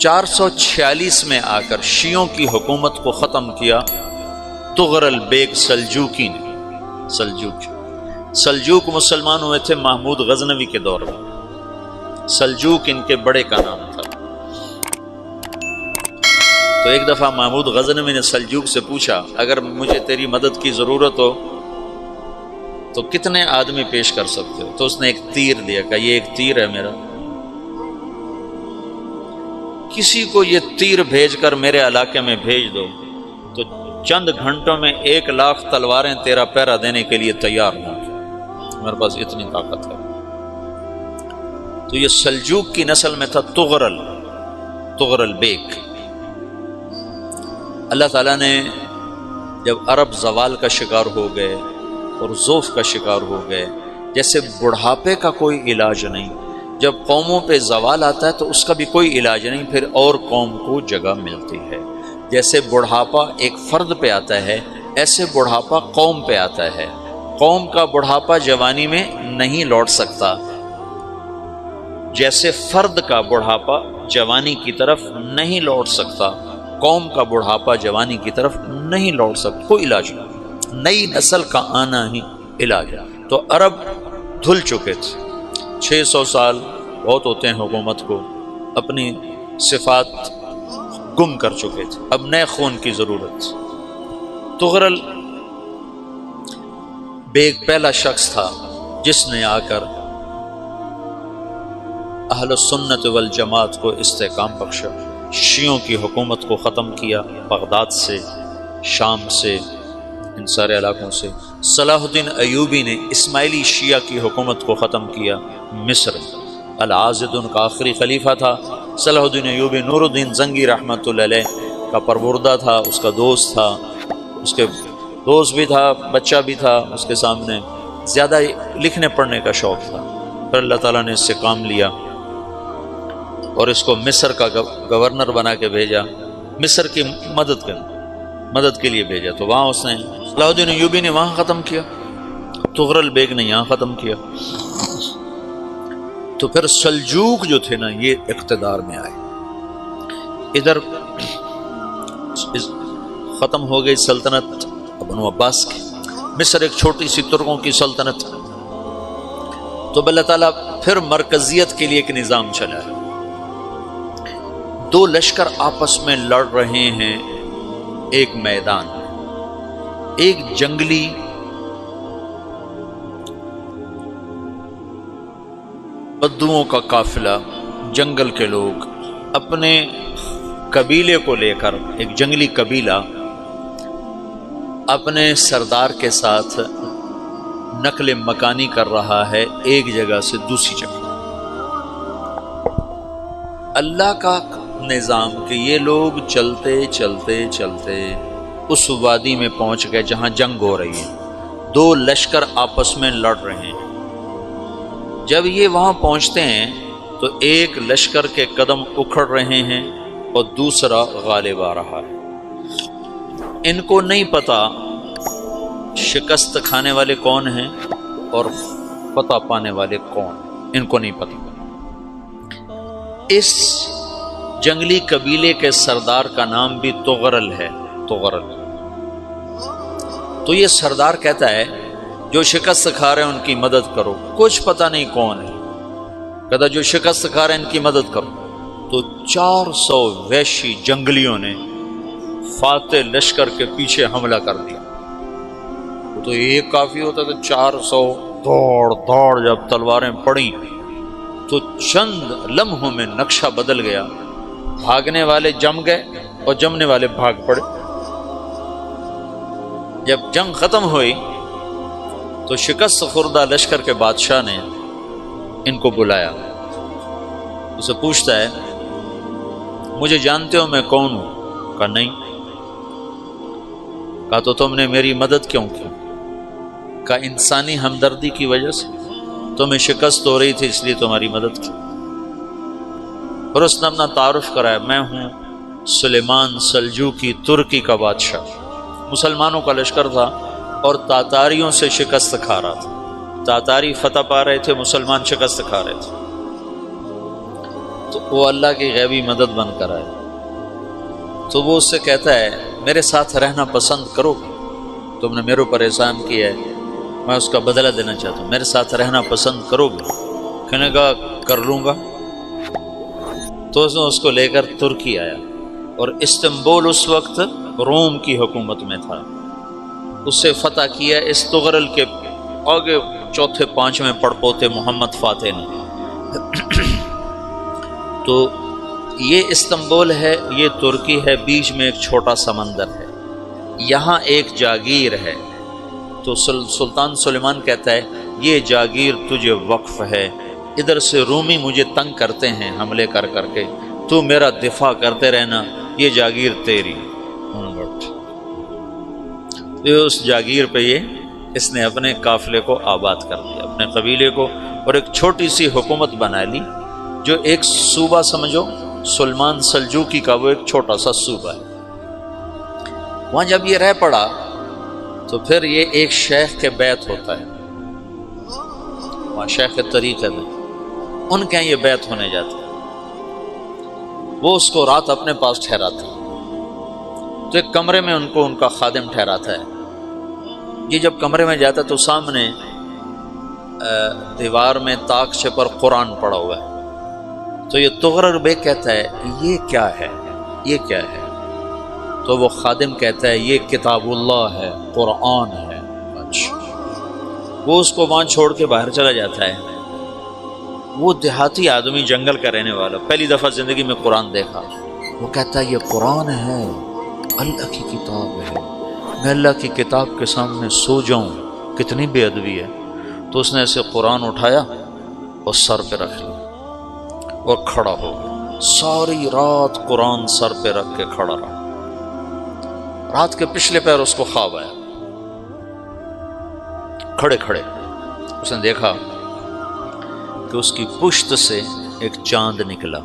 446 میں آ کر شیعوں کی حکومت کو ختم کیا تغرل بیگ سلجوکی نے۔ سلجوک مسلمان ہوئے تھے محمود غزنوی کے دور میں، سلجوک ان کے بڑے کا نام تھا۔ تو ایک دفعہ محمود غزنوی نے سلجوک سے پوچھا اگر مجھے تیری مدد کی ضرورت ہو تو کتنے آدمی پیش کر سکتے ہو؟ تو اس نے ایک تیر دیا، کہا یہ ایک تیر ہے میرا، کسی کو یہ تیر بھیج کر میرے علاقے میں بھیج دو تو چند گھنٹوں میں 1,00,000 تلواریں تیرا پہرا دینے کے لیے تیار ہوں گی، میرے پاس اتنی طاقت ہے۔ تو یہ سلجوک کی نسل میں تھا تغرل بیگ۔ اللہ تعالیٰ نے جب عرب زوال کا شکار ہو گئے اور ضعف کا شکار ہو گئے، جیسے بڑھاپے کا کوئی علاج نہیں، جب قوموں پہ زوال آتا ہے تو اس کا بھی کوئی علاج نہیں، پھر اور قوم کو جگہ ملتی ہے۔ جیسے بڑھاپا ایک فرد پہ آتا ہے، ایسے بڑھاپا قوم پہ آتا ہے۔ قوم کا بڑھاپا جوانی میں نہیں لوٹ سکتا، جیسے فرد کا بڑھاپا جوانی کی طرف نہیں لوٹ سکتا، قوم کا بڑھاپا جوانی کی طرف نہیں لوٹ سکتا، کوئی علاج نہیں، نئی نسل کا آنا ہی علاج ہے۔ تو عرب دھل چکے تھے، 600 سال بہت ہوتے ہیں حکومت کو، اپنی صفات گم کر چکے تھے، اب نئے خون کی ضرورت تھی۔ تغرل بیگ پہلا شخص تھا جس نے آ کر اہل السنت والجماعت کو استحکام بخشا، شیعوں کی حکومت کو ختم کیا، بغداد سے، شام سے، ان سارے علاقوں سے۔ صلاح الدین ایوبی نے اسماعیلی شیعہ کی حکومت کو ختم کیا، مصر۔ العاضد ان کا آخری خلیفہ تھا۔ صلاح الدین ایوبی نور الدین زنگی رحمۃ اللہ علیہ کا پروردہ تھا، اس کا دوست تھا، اس کے دوست بھی تھا، بچہ بھی تھا اس کے سامنے، زیادہ لکھنے پڑھنے کا شوق تھا۔ پھر اللہ تعالیٰ نے اس سے کام لیا اور اس کو مصر کا گورنر بنا کے بھیجا، مصر کی مدد کے لیے بھیجا۔ تو وہاں اس نے صلاح الدین ایوبی نے وہاں ختم کیا، تغرل بیگ نے یہاں ختم کیا۔ تو پھر سلجوک جو تھے نا یہ اقتدار میں آئے، ادھر ختم ہو گئی سلطنت بنو عباس کی، مصر ایک چھوٹی سی ترکوں کی سلطنت۔ تو اللہ تعالیٰ پھر مرکزیت کے لیے ایک نظام چلا ہے، 2 لشکر آپس میں لڑ رہے ہیں ایک میدان میں، ایک جنگلی بدوؤں کا قافلہ، جنگل کے لوگ اپنے قبیلے کو لے کر، ایک جنگلی قبیلہ اپنے سردار کے ساتھ نقل مکانی کر رہا ہے ایک جگہ سے دوسری جگہ۔ اللہ کا نظام کہ یہ لوگ چلتے چلتے چلتے اس وادی میں پہنچ گئے جہاں جنگ ہو رہی ہے، 2 لشکر آپس میں لڑ رہے ہیں۔ جب یہ وہاں پہنچتے ہیں تو ایک لشکر کے قدم اکھڑ رہے ہیں اور دوسرا غالب آ رہا ہے۔ ان کو نہیں پتا شکست کھانے والے کون ہیں اور فتح پانے والے کون ہیں، ان کو نہیں پتا۔ اس جنگلی قبیلے کے سردار کا نام بھی تغرل ہے، تغرل۔ تو یہ سردار کہتا ہے جو شکست کھا رہے ہیں ان کی مدد کرو، کچھ پتہ نہیں کون ہے، کہتا جو شکست کھا رہے ہیں ان کی مدد کرو۔ تو 400 وحشی جنگلیوں نے فاتح لشکر کے پیچھے حملہ کر دیا۔ تو ایک کافی ہوتا تھا، 400 دوڑ جب تلواریں پڑیں تو چند لمحوں میں نقشہ بدل گیا، بھاگنے والے جم گئے اور جمنے والے بھاگ پڑے۔ جب جنگ ختم ہوئی تو شکست خوردہ لشکر کے بادشاہ نے ان کو بلایا، اسے پوچھتا ہے مجھے جانتے ہو میں کون ہوں؟ کہا نہیں۔ کہا تو تم نے میری مدد کیوں کی؟ کہا انسانی ہمدردی کی وجہ سے، تمہیں شکست ہو رہی تھی اس لیے تمہاری مدد کی۔ اور اس نے اپنا تعارف کرایا، میں ہوں سلیمان سلجوکی، ترکی کا بادشاہ۔ مسلمانوں کا لشکر تھا اور تاتاریوں سے شکست کھا رہا تھا، تاتاری فتح پا رہے تھے، مسلمان شکست کھا رہے تھے۔ تو وہ اللہ کی غیبی مدد بن کر آئے، تو وہ اس سے کہتا ہے میرے ساتھ رہنا پسند کرو گے؟ تم نے میرے اوپر احسان کیا ہے، میں اس کا بدلہ دینا چاہتا ہوں، میرے ساتھ رہنا پسند کرو گے؟ کہنے کا کر لوں گا۔ تو اس نے اس کو لے کر ترکی آیا، اور استنبول اس وقت روم کی حکومت میں تھا، اسے فتح کیا اس تغرل کے آگے چوتھے پانچویں پڑپوتے محمد فاتح نے۔ تو یہ استنبول ہے، یہ ترکی ہے، بیچ میں ایک چھوٹا سمندر ہے، یہاں ایک جاگیر ہے۔ تو سلطان سلیمان کہتا ہے یہ جاگیر تجھے وقف ہے، ادھر سے رومی مجھے تنگ کرتے ہیں حملے کر کر کے، تو میرا دفاع کرتے رہنا، یہ جاگیر تیری۔ اس جاگیر پہ اس نے اپنے قافلے کو آباد کر دیا، اپنے قبیلے کو، اور ایک چھوٹی سی حکومت بنا لی، جو ایک صوبہ سمجھو سلمان سلجوقی کا، وہ ایک چھوٹا سا صوبہ ہے۔ وہاں جب یہ رہ پڑا تو پھر یہ ایک شیخ کے بیت ہوتا ہے، وہاں شیخ طریقے میں ان کے یہ بیت ہونے جاتا ہے، وہ اس کو رات اپنے پاس ٹھہراتا ہے، تو ایک کمرے میں ان کو ان کا خادم ٹھہراتا ہے۔ یہ جب کمرے میں جاتا ہے تو سامنے دیوار میں تاکچے پر قرآن پڑا ہوا ہے، تو یہ تغرل بیگ کہتا ہے یہ کیا ہے، یہ کیا ہے؟ تو وہ خادم کہتا ہے یہ کتاب اللہ ہے، قرآن ہے۔ اچھا، وہ اس کو وہاں چھوڑ کے باہر چلا جاتا ہے۔ وہ دیہاتی آدمی، جنگل کا رہنے والا، پہلی دفعہ زندگی میں قرآن دیکھا، وہ کہتا ہے یہ قرآن ہے، اللہ کی کتاب ہے، میں اللہ کی کتاب کے سامنے سو جاؤں، کتنی بے ادبی ہے۔ تو اس نے ایسے قرآن اٹھایا اور سر پہ رکھ لیا اور کھڑا ہو گیا، ساری رات قرآن سر پہ رکھ کے کھڑا رہا۔ رات کے پچھلے پہر اس کو خواب آیا، کھڑے کھڑے اس نے دیکھا کہ اس کی پشت سے ایک چاند نکلا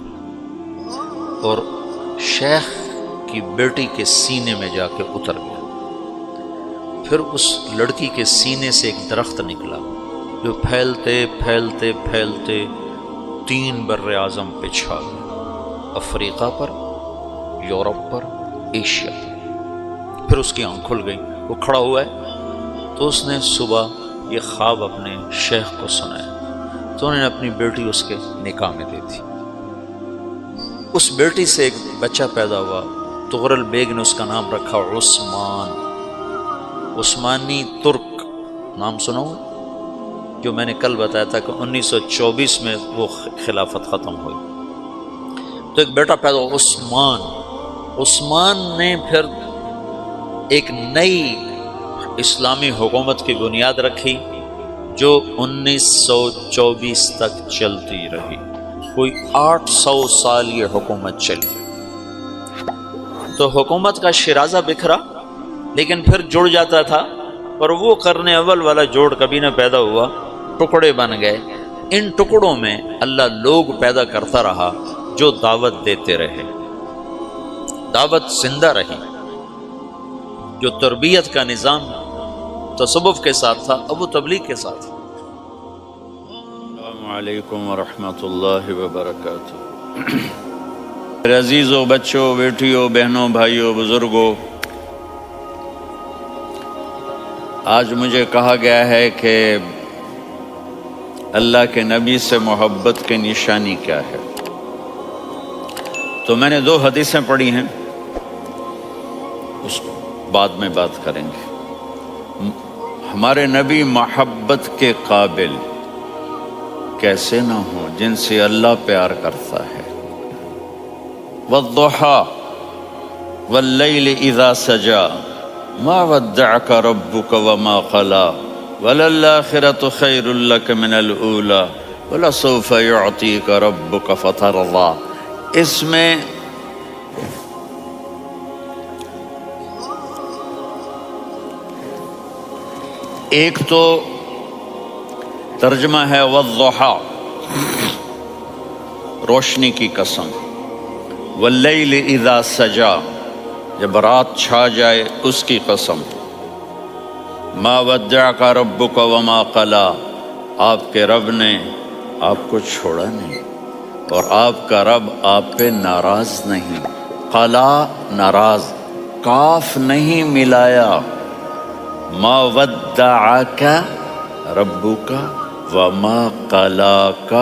اور شیخ کی بیٹی کے سینے میں جا کے اتر گیا۔ پھر اس لڑکی کے سینے سے ایک درخت نکلا جو پھیلتے پھیلتے پھیلتے 3 بر اعظم پہ چھا گیا، افریقہ پر، یورپ پر، ایشیا پر۔ پھر اس کی آنکھ کھل گئی، وہ کھڑا ہوا ہے، تو اس نے صبح یہ خواب اپنے شیخ کو سنایا، تو انہوں نے اپنی بیٹی اس کے نکاح میں دے دی۔ اس بیٹی سے ایک بچہ پیدا ہوا، تغرل بیگ نے اس کا نام رکھا عثمان، عثمانی ترک نام سنو، جو میں نے کل بتایا تھا کہ 1924 میں وہ خلافت ختم ہوئی۔ تو ایک بیٹا پیدا ہوا عثمان۔ عثمان نے پھر ایک نئی اسلامی حکومت کی بنیاد رکھی جو 1924 تک چلتی رہی، کوئی 800 سال یہ حکومت چلی۔ تو حکومت کا شیرازہ بکھرا، لیکن پھر جڑ جاتا تھا، پر وہ قرن اول والا جوڑ کبھی نہ پیدا ہوا، ٹکڑے بن گئے۔ ان ٹکڑوں میں اللہ لوگ پیدا کرتا رہا جو دعوت دیتے رہے، دعوت زندہ رہی۔ جو تربیت کا نظام تصوف کے ساتھ تھا، اب وہ تبلیغ کے ساتھ۔ السلام علیکم ورحمۃ اللہ وبرکاتہ۔ میرے عزیزوں، بچوں، بیٹیوں، بہنوں، بھائیوں، بزرگوں، آج مجھے کہا گیا ہے کہ اللہ کے نبی سے محبت کی نشانی کیا ہے، تو میں نے 2 حدیثیں پڑھی ہیں، اس بعد میں بات کریں گے۔ ہمارے نبی محبت کے قابل کیسے نہ ہوں جن سے اللہ پیار کرتا ہے۔ والضحیٰ واللیل اذا سجا ما ودعک ربک وما قلی وللآخرۃ خیر لک من الاولی ولسوف یعطیک ربک فترضی۔ اس میں ایک تو ترجمہ ہے والضحیٰ، روشنی کی قسم، واللیل اذا سجا، جب رات چھا جائے اس کی قسم، ما ودعک ربک وما قلی، آپ کے رب نے آپ کو چھوڑا نہیں۔ اور آپ کا رب آپ پہ ناراض نہیں. قلا ناراض، کاف نہیں ملایا. ما ودعک ربک وما قلاک،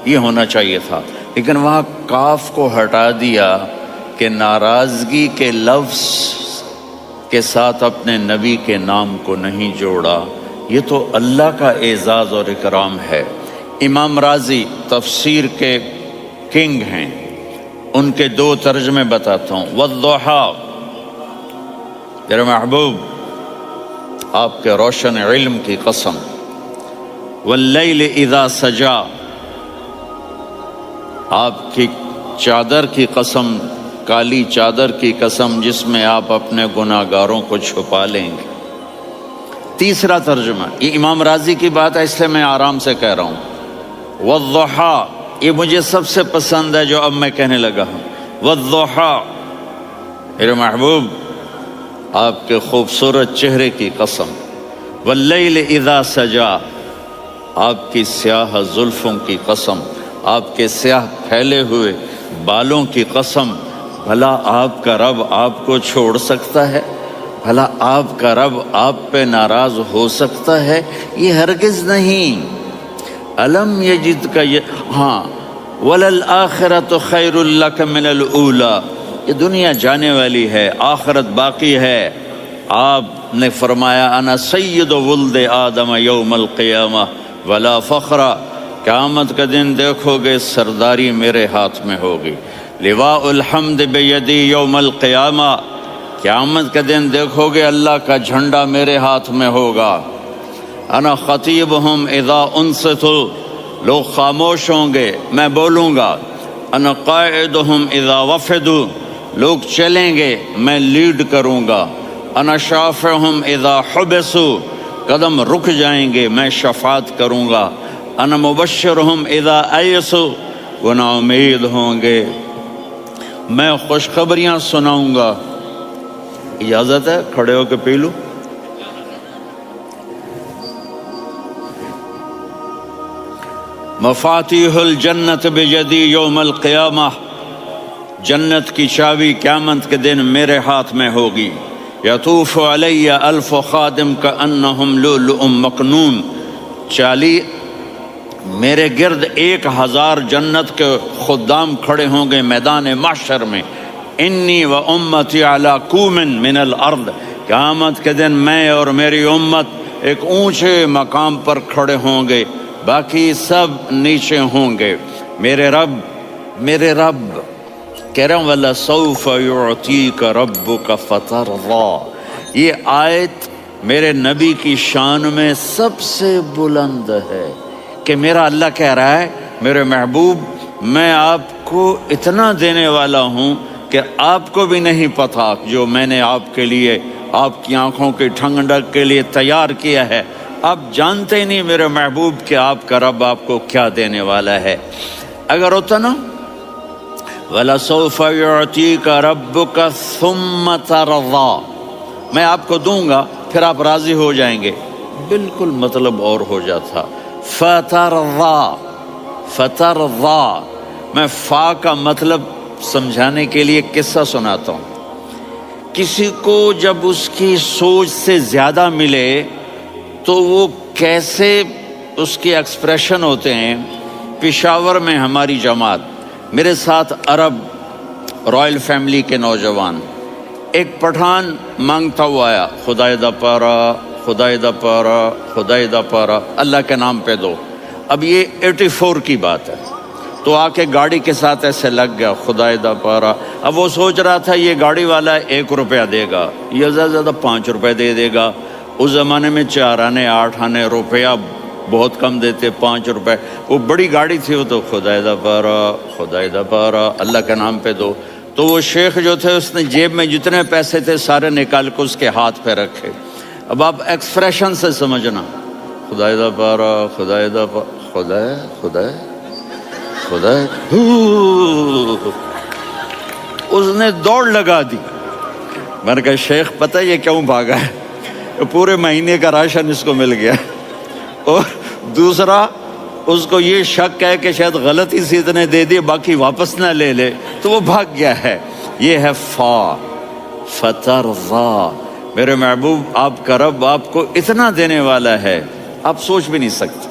یہ ہونا چاہیے تھا، لیکن وہاں کاف کو ہٹا دیا کہ ناراضگی کے لفظ کے ساتھ اپنے نبی کے نام کو نہیں جوڑا. یہ تو اللہ کا اعزاز اور اکرام ہے. امام رازی تفسیر کے کنگ ہیں، ان کے 2 ترجمے بتاتا ہوں. والضحیٰ، میرے محبوب آپ کے روشن علم کی قسم. واللیل اذا سجا، آپ کی چادر کی قسم، کالی چادر کی قسم جس میں آپ اپنے گناہگاروں کو چھپا لیں گے. تیسرا ترجمہ، یہ امام راضی کی بات ہے اس لیے میں آرام سے کہہ رہا ہوں. والضحیٰ، یہ مجھے سب سے پسند ہے جو اب میں کہنے لگا ہوں. والضحیٰ، میرے محبوب آپ کے خوبصورت چہرے کی قسم. واللیل اذا سجا، آپ کی سیاہ زلفوں کی قسم، آپ کے سیاہ پھیلے ہوئے بالوں کی قسم. بھلا آپ کا رب آپ کو چھوڑ سکتا ہے؟ بھلا آپ کا رب آپ پہ ناراض ہو سکتا ہے؟ یہ ہرگز نہیں. الم یجد کا ہاں وللآخرۃ خیر لک من الاولی، یہ دنیا جانے والی ہے، آخرت باقی ہے. آپ نے فرمایا انا سید ولد آدم یوم القیامہ ولا فخر، قیامت کا دن دیکھو گے سرداری میرے ہاتھ میں ہوگی. لواء الحمد بیدی یوم القیامہ، قیامت کا دن دیکھو گے اللہ کا جھنڈا میرے ہاتھ میں ہوگا. انا خطیبہم اذا انصتوا، لوگ خاموش ہوں گے میں بولوں گا. انا قائدہم اذا وفدوا، لوگ چلیں گے میں لیڈ کروں گا. انا شافعہم اذا حبسوا، قدم رک جائیں گے میں شفاعت کروں گا. انا مبشرہم اذا ایسوا، وہ نا امید ہوں گے میں خوشخبریاں سناؤں گا. اجازت ہے کھڑے ہو کے پی لوں؟ مفاتیح الجنت بیدی یوم القیامہ، جنت کی چابی قیامت کے دن میرے ہاتھ میں ہوگی. یطوف علی الف خادم کانہم لؤلؤ مکنون، چالی میرے گرد 1000 جنت کے خدام کھڑے ہوں گے میدان محشر میں. انی و امتی علی کوم من الارض، قیامت کے دن میں اور میری امت ایک اونچے مقام پر کھڑے ہوں گے، باقی سب نیچے ہوں گے. میرے رب کہہ رہا ہوں وَلَسَوْفَ يُعْطِيكَ رَبُّكَ فَتَرْضَىٰ، یہ آیت میرے نبی کی شان میں سب سے بلند ہے کہ میرا اللہ کہہ رہا ہے میرے محبوب میں آپ کو اتنا دینے والا ہوں کہ آپ کو بھی نہیں پتا جو میں نے آپ کے لیے، آپ کی آنکھوں کی ٹھنڈک کے لیے تیار کیا ہے. آپ جانتے ہی نہیں میرے محبوب کہ آپ کا رب آپ کو کیا دینے والا ہے. اگر ہوتا نا وَلَسَوْفَ يُعْطِيكَ رَبُّكَ ثُمَّ تَرْضَىٰ، میں آپ کو دوں گا پھر آپ راضی ہو جائیں گے، بالکل مطلب اور ہو جاتا. فترضا، میں فا کا مطلب سمجھانے کے لیے قصہ سناتا ہوں. کسی کو جب اس کی سوچ سے زیادہ ملے تو وہ کیسے اس کے ایکسپریشن ہوتے ہیں. پشاور میں ہماری جماعت، میرے ساتھ عرب رائل فیملی کے نوجوان، ایک پٹھان مانگتا ہوا آیا خدائے دا پارا، خدائے دا پارا، خدائے دا پارا، اللہ کے نام پہ دو. اب یہ 84 کی بات ہے، تو آ کے گاڑی کے ساتھ ایسے لگ گیا خدائے دا پارا. اب وہ سوچ رہا تھا یہ گاڑی والا 1 روپیہ دے گا یا زیادہ زیادہ 5 روپے دے گا. اس زمانے میں 4 آنے 8 آنے روپیہ بہت کم دیتے، 5 روپے. وہ بڑی گاڑی تھی، وہ تو خدائے دا پارا، خدائے دا پارا، اللہ کے نام پہ دو. تو وہ شیخ جو تھے اس نے جیب میں جتنے پیسے تھے سارے نکال کے اس کے ہاتھ پہ رکھے. اب آپ ایکسپریشن سے سمجھنا، خدائے دا پارا، خدائے دا پارا، خدائے خدائے خدائے. اس نے دوڑ لگا دی. میں نے کہا شیخ پتہ یہ کیوں بھاگا ہے؟ پورے مہینے کا راشن اس کو مل گیا. اور دوسرا اس کو یہ شک ہے کہ شاید غلطی سے اتنے دے دیے باقی واپس نہ لے لے، تو وہ بھاگ گیا ہے۔ یہ ہے فا فترضا، میرے محبوب آپ کا رب آپ کو اتنا دینے والا ہے آپ سوچ بھی نہیں سکتے۔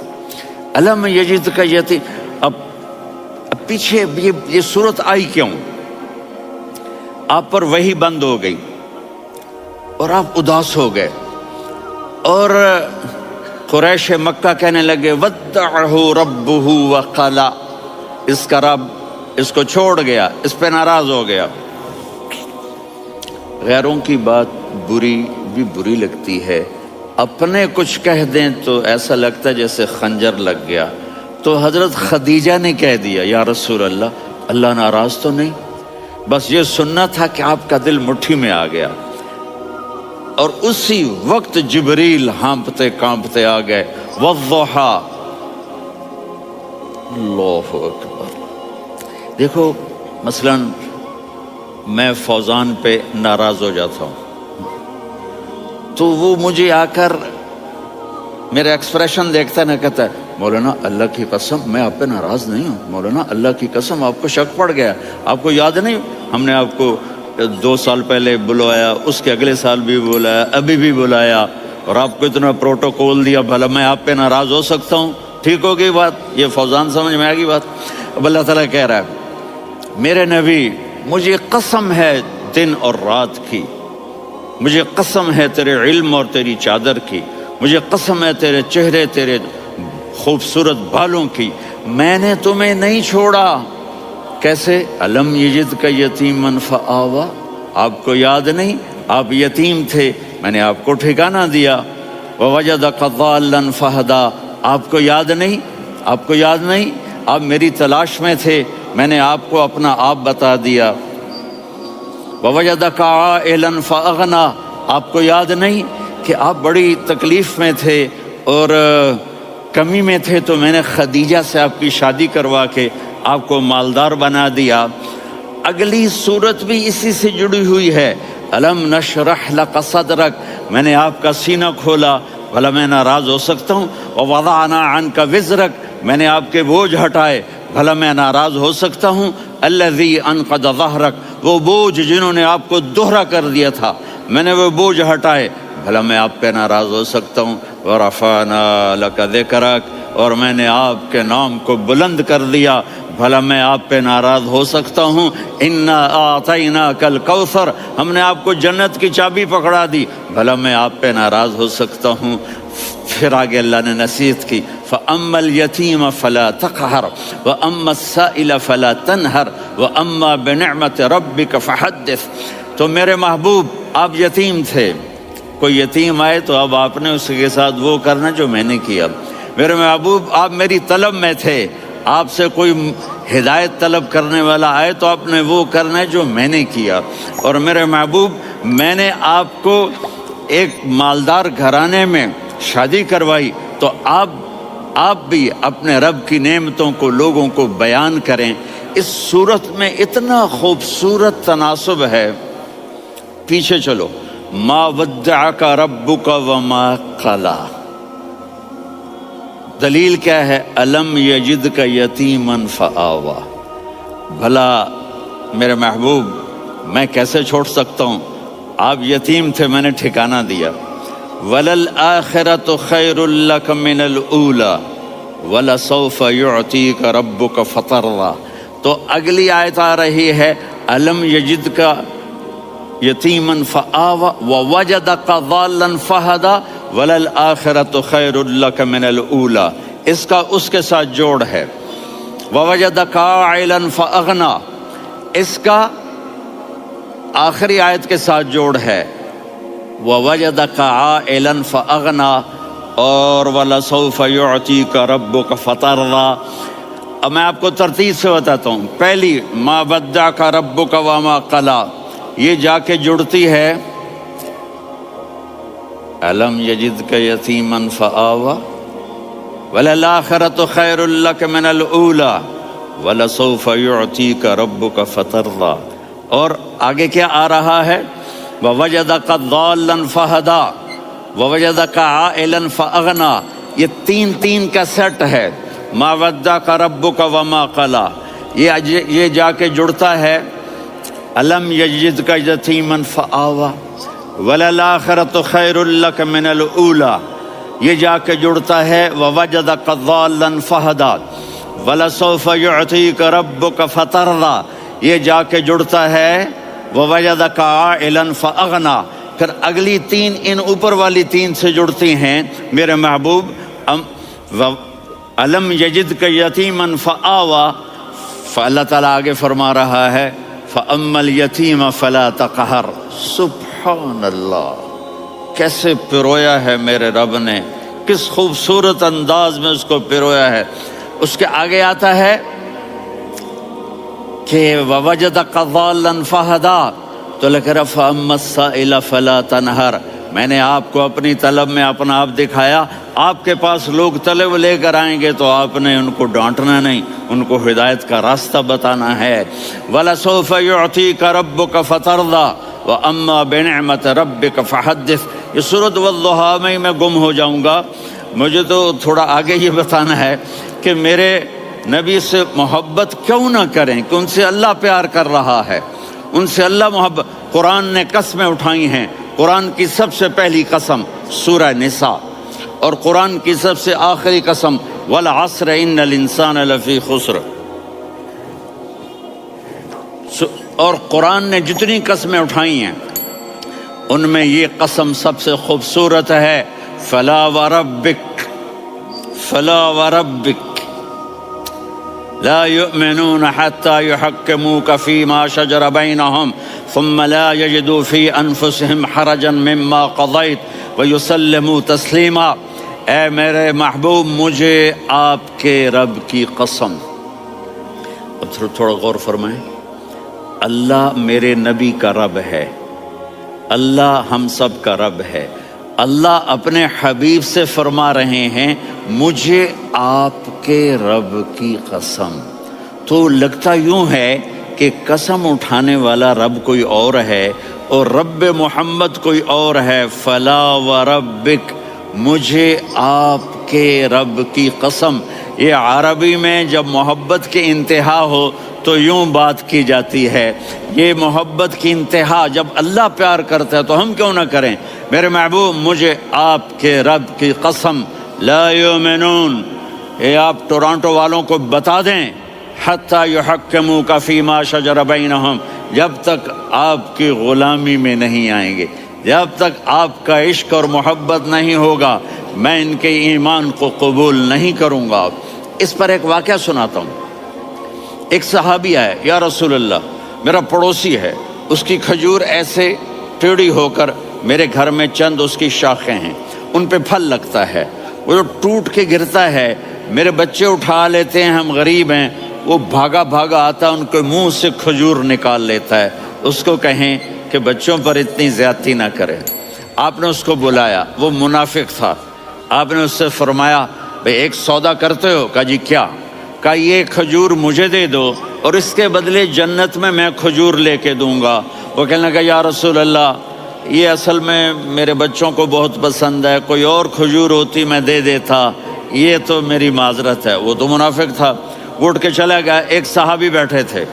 الم یجد کا یتیم، اب پیچھے یہ صورت آئی کیوں؟ آپ پر وحی بند ہو گئی اور آپ اداس ہو گئے، اور قریش مکہ کہنے لگے ودعہ ربہ وقلا، اس کا رب اس کو چھوڑ گیا، اس پہ ناراض ہو گیا۔ غیروں کی بات بری لگتی ہے، اپنے کچھ کہہ دیں تو ایسا لگتا ہے جیسے خنجر لگ گیا۔ تو حضرت خدیجہ نے کہہ دیا یا رسول اللہ، اللہ ناراض تو نہیں؟ بس یہ سننا تھا کہ آپ کا دل مٹھی میں آ گیا۔ اور اسی وقت جبریل ہانپتے کانپتے آ گئے، والضحی، اللہ اکبر۔ دیکھو مثلا میں فوزان پہ ناراض ہو جاتا ہوں تو وہ مجھے آ کر میرے ایکسپریشن دیکھتا ہے، نہ کہتا ہے مولانا اللہ کی قسم میں آپ پہ ناراض نہیں ہوں، مولانا اللہ کی قسم آپ کو شک پڑ گیا، آپ کو یاد نہیں ہم نے آپ کو 2 سال پہلے بلوایا، اس کے اگلے سال بھی بلایا، ابھی بھی بلایا، اور آپ کو اتنا پروٹوکول دیا، بھلا میں آپ پہ ناراض ہو سکتا ہوں؟ ٹھیک ہوگی بات، یہ فوزان سمجھ میں آ گئی بات۔ اب اللہ تعالیٰ کہہ رہا ہے میرے نبی مجھے قسم ہے دن اور رات کی، مجھے قسم ہے تیرے علم اور تیری چادر کی، مجھے قسم ہے تیرے چہرے، تیرے خوبصورت بالوں کی، میں نے تمہیں نہیں چھوڑا۔ کیسے؟ الم یجد کا یتیمن فآوا، آپ کو یاد نہیں آپ یتیم تھے، میں نے آپ کو ٹھکانہ دیا۔ ووجدک ضالا فہدا، آپ کو یاد نہیں، آپ کو یاد نہیں آپ میری تلاش میں تھے، میں نے آپ کو اپنا آپ بتا دیا۔ ووجدک عائلا فاغنا، آپ کو یاد نہیں کہ آپ بڑی تکلیف میں تھے اور کمی میں تھے، تو میں نے خدیجہ سے آپ کی شادی کروا کے آپ کو مالدار بنا دیا۔ اگلی صورت بھی اسی سے جڑی ہوئی ہے، الم نشرح لک صدرک، میں نے آپ کا سینہ کھولا، بھلا میں ناراض ہو سکتا ہوں؟ ووضعنا عنک وزرک، میں نے آپ کے بوجھ ہٹائے، بھلا میں ناراض ہو سکتا ہوں؟ الذی انقض ظہرک، وہ بوجھ جنہوں نے آپ کو دوہرا کر دیا تھا، میں نے وہ بوجھ ہٹائے، بھلا میں آپ پہ ناراض ہو سکتا ہوں؟ ورفعنا لک ذکرک، اور میں نے آپ کے نام کو بلند کر دیا، بھلا میں آپ پہ ناراض ہو سکتا ہوں؟ انا اعطیناک الکوثر، ہم نے آپ کو جنت کی چابی پکڑا دی، بھلا میں آپ پہ ناراض ہو سکتا ہوں؟ پھر آگے اللہ نے نصیحت کی، فَأَمَّا الْيَتِيمَ فَلَا تَقْهَرْ وَأَمَّا السَّائِلَ فَلَا تَنْهَرْ وَأَمَّا بِنِعْمَةِ رَبِّكَ فَحَدِّثْ۔ تو میرے محبوب آپ یتیم تھے، کوئی یتیم آئے تو اب آپ نے اس کے ساتھ وہ کرنا جو میں نے کیا۔ میرے محبوب آپ میری طلب میں تھے، آپ سے کوئی ہدایت طلب کرنے والا آئے تو آپ نے وہ کرنا ہے جو میں نے کیا۔ اور میرے محبوب میں نے آپ کو ایک مالدار گھرانے میں شادی کروائی، تو آپ بھی اپنے رب کی نعمتوں کو لوگوں کو بیان کریں۔ اس صورت میں اتنا خوبصورت تناسب ہے، پیچھے چلو، ما ودعک ربک وما قلی، دلیل کیا ہے؟ الم یجدک یتیما فآوا، بھلا میرے محبوب میں کیسے چھوڑ سکتا ہوں؟ آپ یتیم تھے، میں نے ٹھکانہ دیا۔ وَلَلْآخِرَةُ خَيْرٌ لَكَ مِنَ الْأُولَى وَلَسَوْفَ يُعْطِيكَ رَبُّكَ فَتَرْضَىٰ۔ تو اگلی آیت آ رہی ہے الم یجدک یتیما فآوا ووجدک ضالا فہدا وَلَلْآخِرَةُ خَيْرٌ لَكَ مِنَ الْأُولَى، اس کا اس کے ساتھ جوڑ ہے۔ وَوَجَدَكَ عَائِلًا فَأَغْنَىٰ، اس کا آخری آیت کے ساتھ جوڑ ہے، وَوَجَدَكَ عَائِلًا فَأَغْنَىٰ اور وَلَسَوْفَ يُعْطِيكَ رَبُّكَ فَتَرْضَىٰ۔ اب میں آپ کو ترتیب سے بتاتا ہوں۔ پہلی مَا وَدَّعَكَ رَبُّكَ وَمَا قَلَىٰ، یہ جا کے جڑتی ہے الم یجدک یتیما فآوا وَلَلْآخِرَةُ خَيْرٌ لَكَ مِنَ الْأُولَىٰ وَلَسَوْفَ يُعْطِيكَ رَبُّكَ فَتَرْضَىٰ۔ اور آگے کیا آ رہا ہے؟ وَوَجَدَكَ ضَالًّا فَهَدَىٰ وَوَجَدَكَ عَائِلًا فَأَغْنَىٰ، یہ تین کا سیٹ ہے۔ ما ودعک ربک وما قلی، یہ جا کے جڑتا ہے الم یجدک یتیما فآوی وللآخرۃ خیر لک من الاولی، یہ جا کے جڑتا ہے ووجدک ضالا فہدی ولسوف یعطیک ربک فترضی، یہ جا کے جڑتا ہے ووجدک عائلا فاغنی۔ پھر اگلی تین ان اوپر والی تین سے جڑتی ہیں میرے محبوب، الم یجدک یتیما فآوی، فاللہ تعالیٰ آگے فرما رہا ہے فاما الیتیم فلا تقہر۔ سبحان اللہ، کیسے پرویا ہے میرے رب نے، کس خوبصورت انداز میں اس کو پرویا ہے۔ اس کے آگے آتا ہے کہ ووجدک ضالا فہدی، تو لکھ رہا فاما السائل فلا تنہر، میں نے آپ کو اپنی طلب میں اپنا آپ دکھایا، آپ کے پاس لوگ طلب لے کر آئیں گے تو آپ نے ان کو ڈانٹنا نہیں، ان کو ہدایت کا راستہ بتانا ہے۔ وَلَسَوْفَ يُعْطِيكَ رَبُّكَ فَتَرْضَىٰ وَأَمَّا بِنِعْمَةِ رَبِّكَ فَحَدِّثْ۔ یہ سورۃ والضحیٰ میں گم ہو جاؤں گا، مجھے تو تھوڑا آگے یہ بتانا ہے کہ میرے نبی سے محبت کیوں نہ کریں، کہ ان سے اللہ پیار کر رہا ہے، ان سے اللہ محبت۔ قرآن نے قسمیں اٹھائی ہیں، قرآن کی سب سے پہلی قسم سورہ نساء، اور قرآن کی سب سے آخری قسم والعصر ان الانسان لفی خسر۔ اور قرآن نے جتنی قسمیں اٹھائی ہیں ان میں یہ قسم سب سے خوبصورت ہے، فلا وربک فلا وربک لا يؤمنون حتى يحكموك فيما شجر بينهم ثم لا يجدوا في أنفسهم حرجا مما قضيت ويسلموا تسليما۔ اے میرے محبوب، مجھے آپ کے رب کی قسم۔ اب تھوڑا غور فرمائیں، اللہ میرے نبی کا رب ہے، اللہ ہم سب کا رب ہے، اللہ اپنے حبیب سے فرما رہے ہیں مجھے آپ کے رب کی قسم۔ تو لگتا یوں ہے کہ قسم اٹھانے والا رب کوئی اور ہے اور رب محمد کوئی اور ہے۔ فلا وربک، مجھے آپ کے رب کی قسم۔ یہ عربی میں جب محبت کی انتہا ہو تو یوں بات کی جاتی ہے، یہ محبت کی انتہا جب اللہ پیار کرتا ہے تو ہم کیوں نہ کریں۔ میرے محبوب، مجھے آپ کے رب کی قسم، لا یؤمنون، یہ آپ ٹورانٹو والوں کو بتا دیں، حتی یحکموک فیما شجر بینہم، جب تک آپ کی غلامی میں نہیں آئیں گے، جب تک آپ کا عشق اور محبت نہیں ہوگا، میں ان کے ایمان کو قبول نہیں کروں گا۔ اس پر ایک واقعہ سناتا ہوں۔ ایک صحابی آئے، یا رسول اللہ، میرا پڑوسی ہے، اس کی کھجور ایسے ٹیڑھی ہو کر میرے گھر میں چند اس کی شاخیں ہیں، ان پہ پھل لگتا ہے، وہ جو ٹوٹ کے گرتا ہے، میرے بچے اٹھا لیتے ہیں، ہم غریب ہیں، وہ بھاگا بھاگا آتا ہے، ان کے منہ سے کھجور نکال لیتا ہے۔ اس کو کہیں کہ بچوں پر اتنی زیادتی نہ کرے۔ آپ نے اس کو بلایا، وہ منافق تھا، آپ نے اس سے فرمایا بھئی ایک سودا کرتے ہو؟ کہا جی کیا؟ کہا یہ کھجور مجھے دے دو اور اس کے بدلے جنت میں کھجور لے کے دوں گا۔ وہ کہنے لگا یا رسول اللہ، یہ اصل میں میرے بچوں کو بہت پسند ہے، کوئی اور کھجور ہوتی میں دے دیتا، یہ تو میری معذرت ہے۔ وہ تو منافق تھا، اٹھ کے چلا گیا۔ ایک صحابی بیٹھے تھے،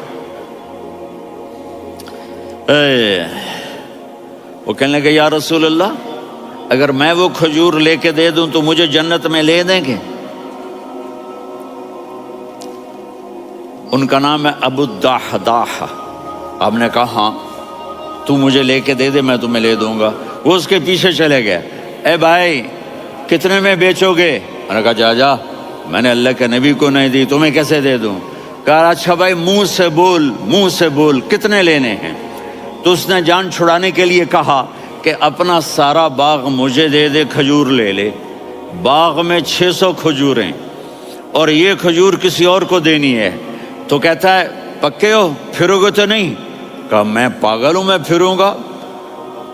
وہ کہنے لگے یا رسول اللہ، اگر میں وہ کھجور لے کے دے دوں تو مجھے جنت میں لے دیں گے؟ ان کا نام ہے ابو الدحداح۔ آپ نے کہا ہاں، تو مجھے لے کے دے دے، میں تمہیں لے دوں گا۔ وہ اس کے پیچھے چلے گئے، اے بھائی کتنے میں بیچو گے؟ میں نے کہا جا جا، میں نے اللہ کے نبی کو نہیں دی، تمہیں کیسے دے دوں؟ کہا اچھا بھائی منہ سے بول، منہ سے بول، کتنے لینے ہیں؟ تو اس نے جان چھڑانے کے لیے کہا کہ اپنا سارا باغ مجھے دے دے، کھجور لے لے۔ باغ میں 600 کھجوریں اور یہ کھجور کسی اور کو دینی ہے۔ تو کہتا ہے پکے ہو، پھرو گے تو نہیں؟ کہا میں پاگل ہوں، میں پھروں گا؟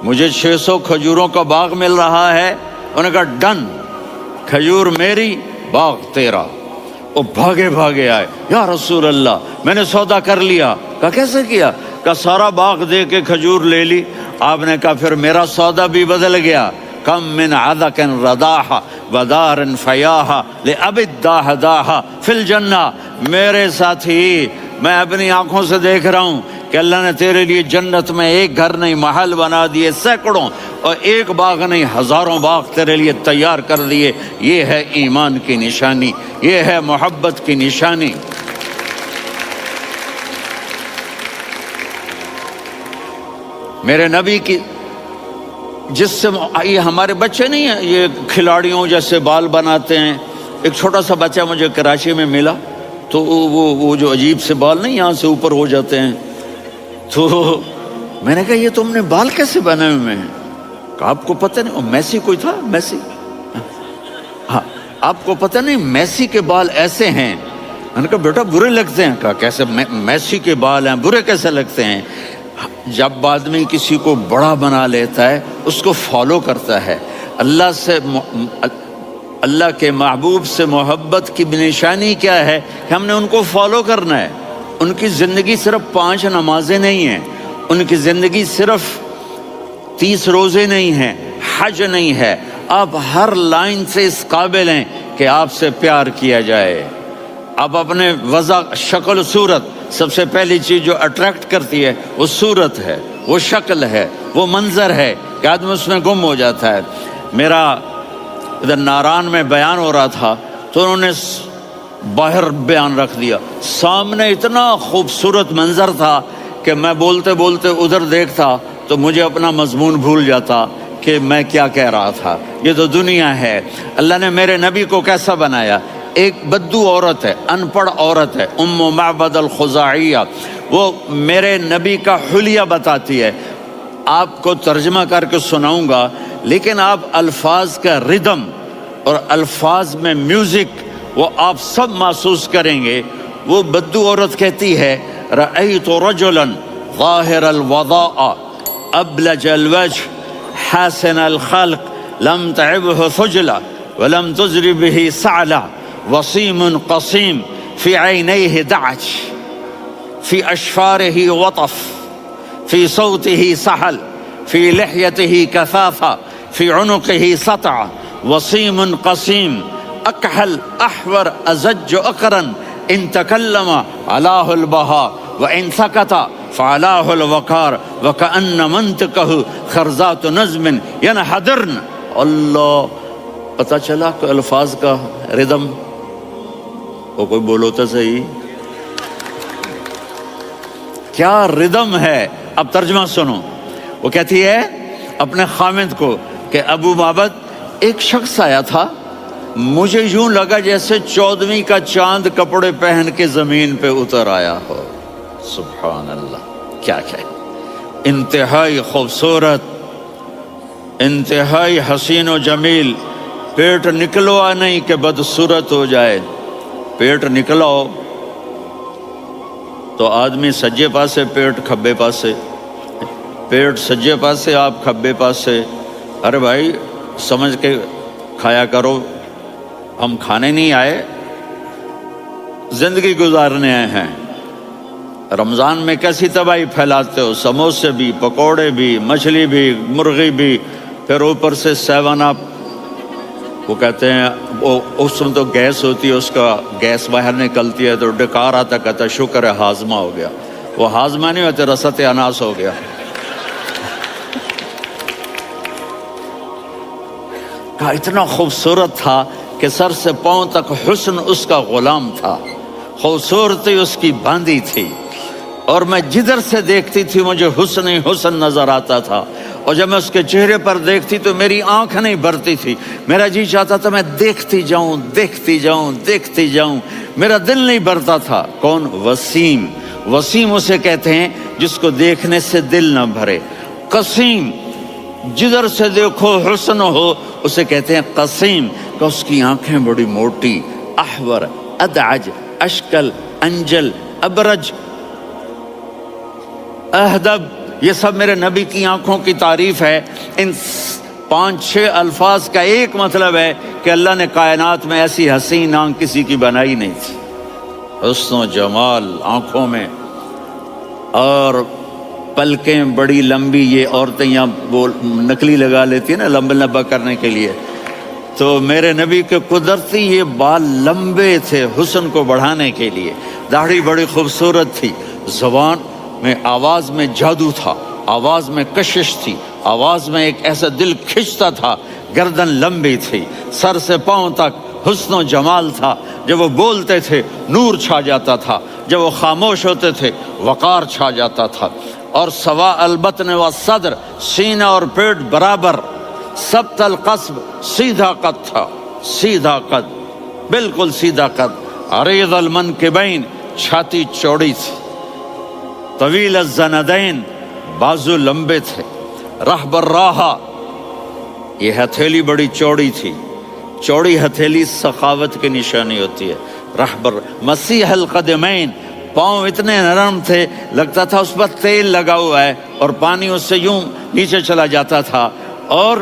مجھے 600 کھجوروں کا باغ مل رہا ہے۔ انہوں نے کہا ڈن، کھجور میری، باغ تیرا۔ وہ بھاگے بھاگے آئے، یا رسول اللہ میں نے سودا کر لیا۔ کہا کیسے کیا؟ کہا سارا باغ دے کے کھجور لے لی۔ آپ نے کہا پھر میرا سودا بھی بدل گیا۔ کم من عذق رداحا ودار فیاحا لأب الداح داحا فی الجنہ. میرے ساتھی، میں اپنی آنکھوں سے دیکھ رہا ہوں کہ اللہ نے تیرے لیے جنت میں ایک گھر نہیں محل بنا دیے سینکڑوں، اور ایک باغ نہیں ہزاروں باغ تیرے لیے تیار کر دیے. یہ ہے ایمان کی نشانی، یہ ہے محبت کی نشانی. میرے نبی کی جس سے یہ ہمارے بچے نہیں ہیں یہ کھلاڑیوں جیسے بال بناتے ہیں. ایک چھوٹا سا بچہ مجھے کراچی میں ملا، تو وہ جو عجیب سے بال نہیں یہاں سے اوپر ہو جاتے ہیں، تو میں نے کہا یہ تم نے بال کیسے بنائے ہوئے ہیں؟ کہا آپ کو پتہ نہیں، میسی کوئی تھا میسی، ہاں آپ کو پتہ نہیں میسی کے بال ایسے ہیں؟ میں نے کہا بیٹا برے لگتے ہیں. کہا کیسے؟ میسی کے بال ہیں برے کیسے لگتے ہیں؟ جب آدمی کسی کو بڑا بنا لیتا ہے اس کو فالو کرتا ہے. اللہ کے محبوب سے محبت کی نشانی کیا ہے کہ ہم نے ان کو فالو کرنا ہے. ان کی زندگی صرف 5 نمازیں نہیں ہیں، ان کی زندگی صرف 30 روزے نہیں ہیں، حج نہیں ہے. آپ ہر لائن سے اس قابل ہیں کہ آپ سے پیار کیا جائے. آپ اپنے وضع شکل و صورت، سب سے پہلی چیز جو اٹریکٹ کرتی ہے وہ صورت ہے، وہ شکل ہے، وہ منظر ہے کہ آدمی اس میں گم ہو جاتا ہے. میرا ادھر ناران میں بیان ہو رہا تھا تو انہوں نے باہر بیان رکھ دیا. سامنے اتنا خوبصورت منظر تھا کہ میں بولتے بولتے ادھر دیکھتا تو مجھے اپنا مضمون بھول جاتا کہ میں کیا کہہ رہا تھا. یہ تو دنیا ہے. اللہ نے میرے نبی کو کیسا بنایا؟ ایک بدو عورت ہے، ان پڑھ عورت ہے، ام معبد الخزاعیہ، وہ میرے نبی کا حلیہ بتاتی ہے. آپ کو ترجمہ کر کے سناؤں گا، لیکن آپ الفاظ کا ردم اور الفاظ میں میوزک وہ آپ سب محسوس کریں گے. وہ بدو عورت کہتی ہے رأیت رجلا ظاہر الوضاء ابلج الوجه حسن الخلق لم تعبه ثجلة ولم تزر به سعلة وصيم قصيم في عينيه دعج في أشفاره وطف في صوته سحل في لحيته كثافة في عنقه سطع وصيم قصيم أكحل أحور أزج أقرن إن تكلم علاه البهاء وإن سكت فعلاه الوقار وكأن منطقه خرزات نظم ينحدرن. اللہ، پتہ چلا کہ الفاظ کا ردم. وہ کوئی بولو تو صحیح، کیا ردم ہے. اب ترجمہ سنو. وہ کہتی ہے اپنے خامد کو کہ ابو معبد، ایک شخص آیا تھا، مجھے یوں لگا جیسے 14ویں کا چاند کپڑے پہن کے زمین پہ اتر آیا ہو. سبحان اللہ، کیا کہ انتہائی خوبصورت، انتہائی حسین و جمیل. پیٹ نکلوا نہیں کہ بدصورت ہو جائے. پیٹ نکلاؤ تو آدمی سجے پاسے پیٹ کھبے پاسے، پیٹ سجے پاسے آپ کھبے پاسے. ارے بھائی سمجھ کے کھایا کرو. ہم کھانے نہیں آئے، زندگی گزارنے آئے ہیں. رمضان میں کیسی تباہی پھیلاتے ہو، سموسے بھی، پکوڑے بھی، مچھلی بھی، مرغی بھی، پھر اوپر سے 7 اپ. وہ کہتے ہیں اس میں تو گیس ہوتی ہے، اس کا گیس باہر نکلتی ہے تو ڈکار آتا، کہتا شکر ہے ہاضمہ ہو گیا. وہ ہاضمہ نہیں ہوتے، رسط اناس ہو گیا. کہا اتنا خوبصورت تھا کہ سر سے پاؤں تک حسن اس کا غلام تھا، خوبصورتی اس کی باندھی تھی، اور میں جدھر سے دیکھتی تھی مجھے حسن ہی حسن نظر آتا تھا. اور جب میں اس کے چہرے پر دیکھتی تو میری آنکھ نہیں بھرتی تھی، میرا جی چاہتا تھا میں دیکھتی جاؤں دیکھتی جاؤں دیکھتی جاؤں، میرا دل نہیں بھرتا تھا. کون؟ وسیم. وسیم اسے کہتے ہیں جس کو دیکھنے سے دل نہ بھرے. قسیم، جدھر سے دیکھو حسن ہو، اسے کہتے ہیں قسیم، کہ اس کی آنکھیں بڑی موٹی. احور، ادعج، اشکل، انجل، ابرج، اہدب، یہ سب میرے نبی کی آنکھوں کی تعریف ہے. ان 5-6 الفاظ کا ایک مطلب ہے کہ اللہ نے کائنات میں ایسی حسین آنکھ کسی کی بنائی نہیں تھی. حسن و جمال آنکھوں میں. اور پلکیں بڑی لمبی، یہ عورتیں یہاں وہ نکلی لگا لیتی ہیں نا لمبا لمبا کرنے کے لیے، تو میرے نبی کے قدرتی یہ بال لمبے تھے حسن کو بڑھانے کے لیے، داڑھی بڑی خوبصورت تھی، زبان میں آواز میں جادو تھا، آواز میں کشش تھی، آواز میں ایک ایسا دل کھنچتا تھا، گردن لمبی تھی، سر سے پاؤں تک حسن و جمال تھا، جب وہ بولتے تھے نور چھا جاتا تھا، جب وہ خاموش ہوتے تھے وقار چھا جاتا تھا، اور سوا البطن و صدر، سینہ اور پیٹ برابر، سبت القصب، سیدھا قد تھا، سیدھا قد، بالکل سیدھا قد، عریض المنکبین، چھاتی چوڑی تھی، طویل الزندین، بازو لمبے تھے، رحب الراحہ، یہ ہتھیلی بڑی چوڑی تھی، چوڑی ہتھیلی سخاوت کی نشانی ہوتی ہے، رحب مسیح القدمین، پاؤں اتنے نرم تھے لگتا تھا اس پر تیل لگا ہوا ہے اور پانی اس سے یوں نیچے چلا جاتا تھا، اور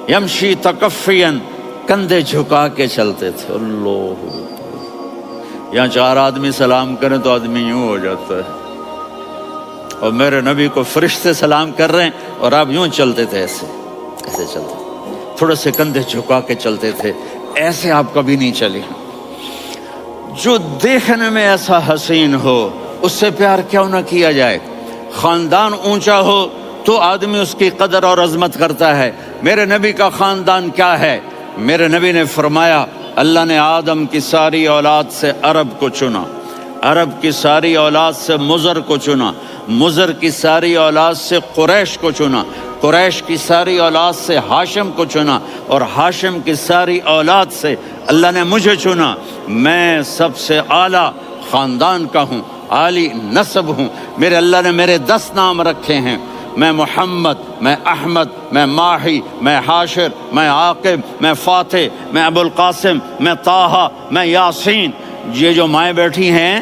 یمشی تکفین، کندھے جھکا کے چلتے تھے، اللہ، یہاں 4 آدمی سلام کریں تو آدمی یوں ہو جاتا ہے، اور میرے نبی کو فرشتے سلام کر رہے ہیں اور آپ یوں چلتے تھے، ایسے ایسے چلتے، تھوڑے سے کندھے جھکا کے چلتے تھے، ایسے آپ کبھی نہیں چلے۔ جو دیکھنے میں ایسا حسین ہو اس سے پیار کیوں نہ کیا جائے؟ خاندان اونچا ہو تو آدمی اس کی قدر اور عظمت کرتا ہے۔ میرے نبی کا خاندان کیا ہے؟ میرے نبی نے فرمایا اللہ نے آدم کی ساری اولاد سے عرب کو چنا، عرب کی ساری اولاد سے مضر کو چنا، مضر کی ساری اولاد سے قریش کو چنا، قریش کی ساری اولاد سے ہاشم کو چنا، اور ہاشم کی ساری اولاد سے اللہ نے مجھے چنا۔ میں سب سے اعلیٰ خاندان کا ہوں، عالی نسب ہوں، میرے اللہ نے میرے 10 نام رکھے ہیں، میں محمد، میں احمد، میں ماہی، میں حاشر، میں عاقب، میں فاتح، میں ابو القاسم، میں طٰہٰ، میں یاسین۔ یہ جو مائیں بیٹھی ہیں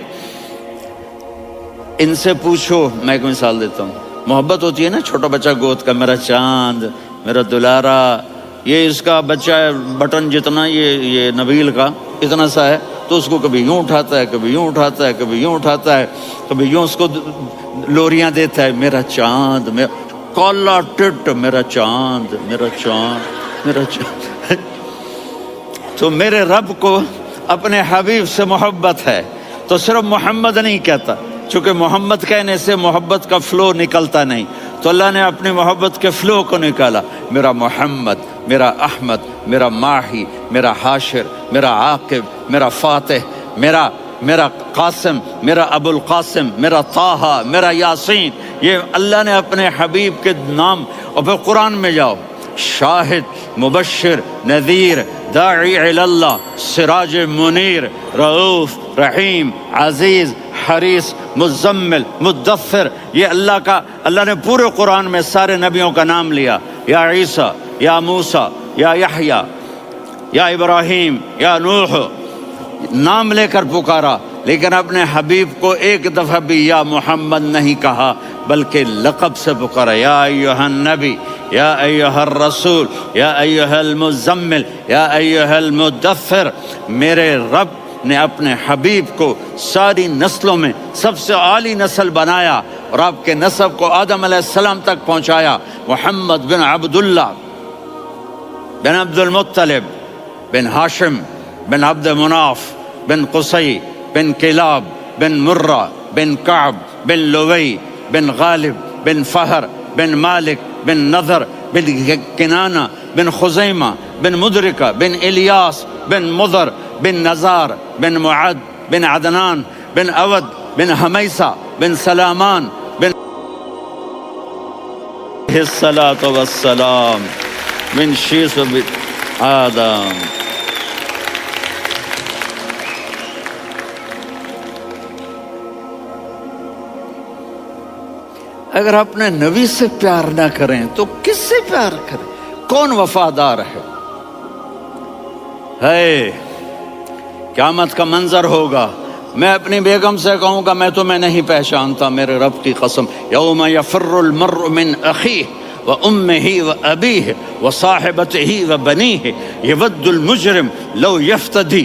ان سے پوچھو، میں ایک مثال دیتا ہوں، محبت ہوتی ہے نا چھوٹا بچہ گود کا، میرا چاند، میرا دلارا، یہ اس کا بچہ بٹن جتنا یہ نبیل کا اتنا سا ہے، تو اس کو کبھی یوں اٹھاتا ہے، کبھی یوں اٹھاتا ہے، کبھی یوں اٹھاتا ہے، کبھی یوں اس کو لوریاں دیتا ہے، میرا چاند، میرا کالا ٹٹ، میرا چاند، میرا چاند، میرا چاند۔ تو میرے رب کو اپنے حبیب سے محبت ہے تو صرف محمد نہیں کہتا، چونکہ محمد کہنے سے محبت کا فلو نکلتا نہیں، تو اللہ نے اپنی محبت کے فلو کو نکالا، میرا محمد، میرا احمد، میرا ماہی، میرا حاشر، میرا عاقب، میرا فاتح، میرا قاسم، میرا ابو القاسم، میرا طٰہٰ، میرا یاسین۔ یہ اللہ نے اپنے حبیب کے نام، اور پھر قرآن میں جاؤ، شاہد، مبشر، نذیر، داعی الی اللہ، سراج منیر، رؤوف، رحیم، عزیز، حریص، مزمل، مدثر، یہ اللہ نے پورے قرآن میں سارے نبیوں کا نام لیا، یا عیسیٰ، یا موسیٰ، یا یحییٰ، یا ابراہیم، یا نوح، نام لے کر پکارا، لیکن اپنے حبیب کو ایک دفعہ بھی یا محمد نہیں کہا بلکہ لقب سے پکارا، یا ایھا النبی، یا ایھا الرسول، یا ایھا المزمل، یا ایھا المدثر۔ میرے رب نے اپنے حبیب کو ساری نسلوں میں سب سے عالی نسل بنایا اور آپ کے نسب کو آدم علیہ السلام تک پہنچایا۔ محمد بن عبداللہ بن عبد المطلب بن ہاشم بن عبد مناف بن قصی بن کلاب بن مرہ بن کعب بن لوی بن غالب بن فہر بن مالک بن نضر بن کنانہ بن خزیمہ بن مدرکہ بن الیاس بن مضر بن نزار بن معد بن عدنان بن اود بن حمیسہ بن سلامان بن الصلاۃ والسلام بن شیث بن آدم۔ اگر اپنے نبی سے پیار نہ کریں تو کس سے پیار کریں؟ کون وفادار ہے؟ قیامت کا منظر ہوگا، میں اپنی بیگم سے کہوں گا میں تمہیں نہیں پہچانتا، میرے رب کی قسم، یوم یفر المرء من اخیہ وامہ وابیہ وصاحبتہ وبنیہ یود المجرم لو یفتدی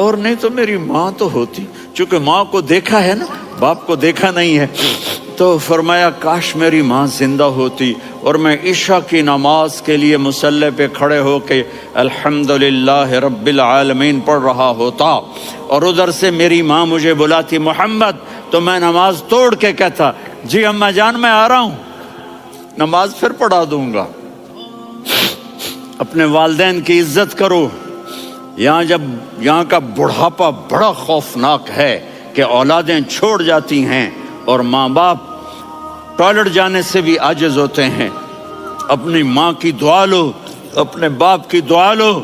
اور نہیں تو میری ماں تو ہوتی، چونکہ ماں کو دیکھا ہے نا، باپ کو دیکھا نہیں ہے، تو فرمایا کاش میری ماں زندہ ہوتی اور میں عشاء کی نماز کے لیے مصلی پہ کھڑے ہو کے الحمدللہ رب العالمین پڑھ رہا ہوتا، اور ادھر سے میری ماں مجھے بلاتی محمد، تو میں نماز توڑ کے کہتا جی اماں جان میں آ رہا ہوں، نماز پھر پڑھا دوں گا۔ اپنے والدین کی عزت کرو۔ یہاں کا بڑھاپا بڑا خوفناک ہے کہ اولادیں چھوڑ جاتی ہیں اور ماں باپ ٹوائلٹ جانے سے بھی عاجز ہوتے ہیں۔ اپنی ماں کی دعا لو، اپنے باپ کی دعا لو۔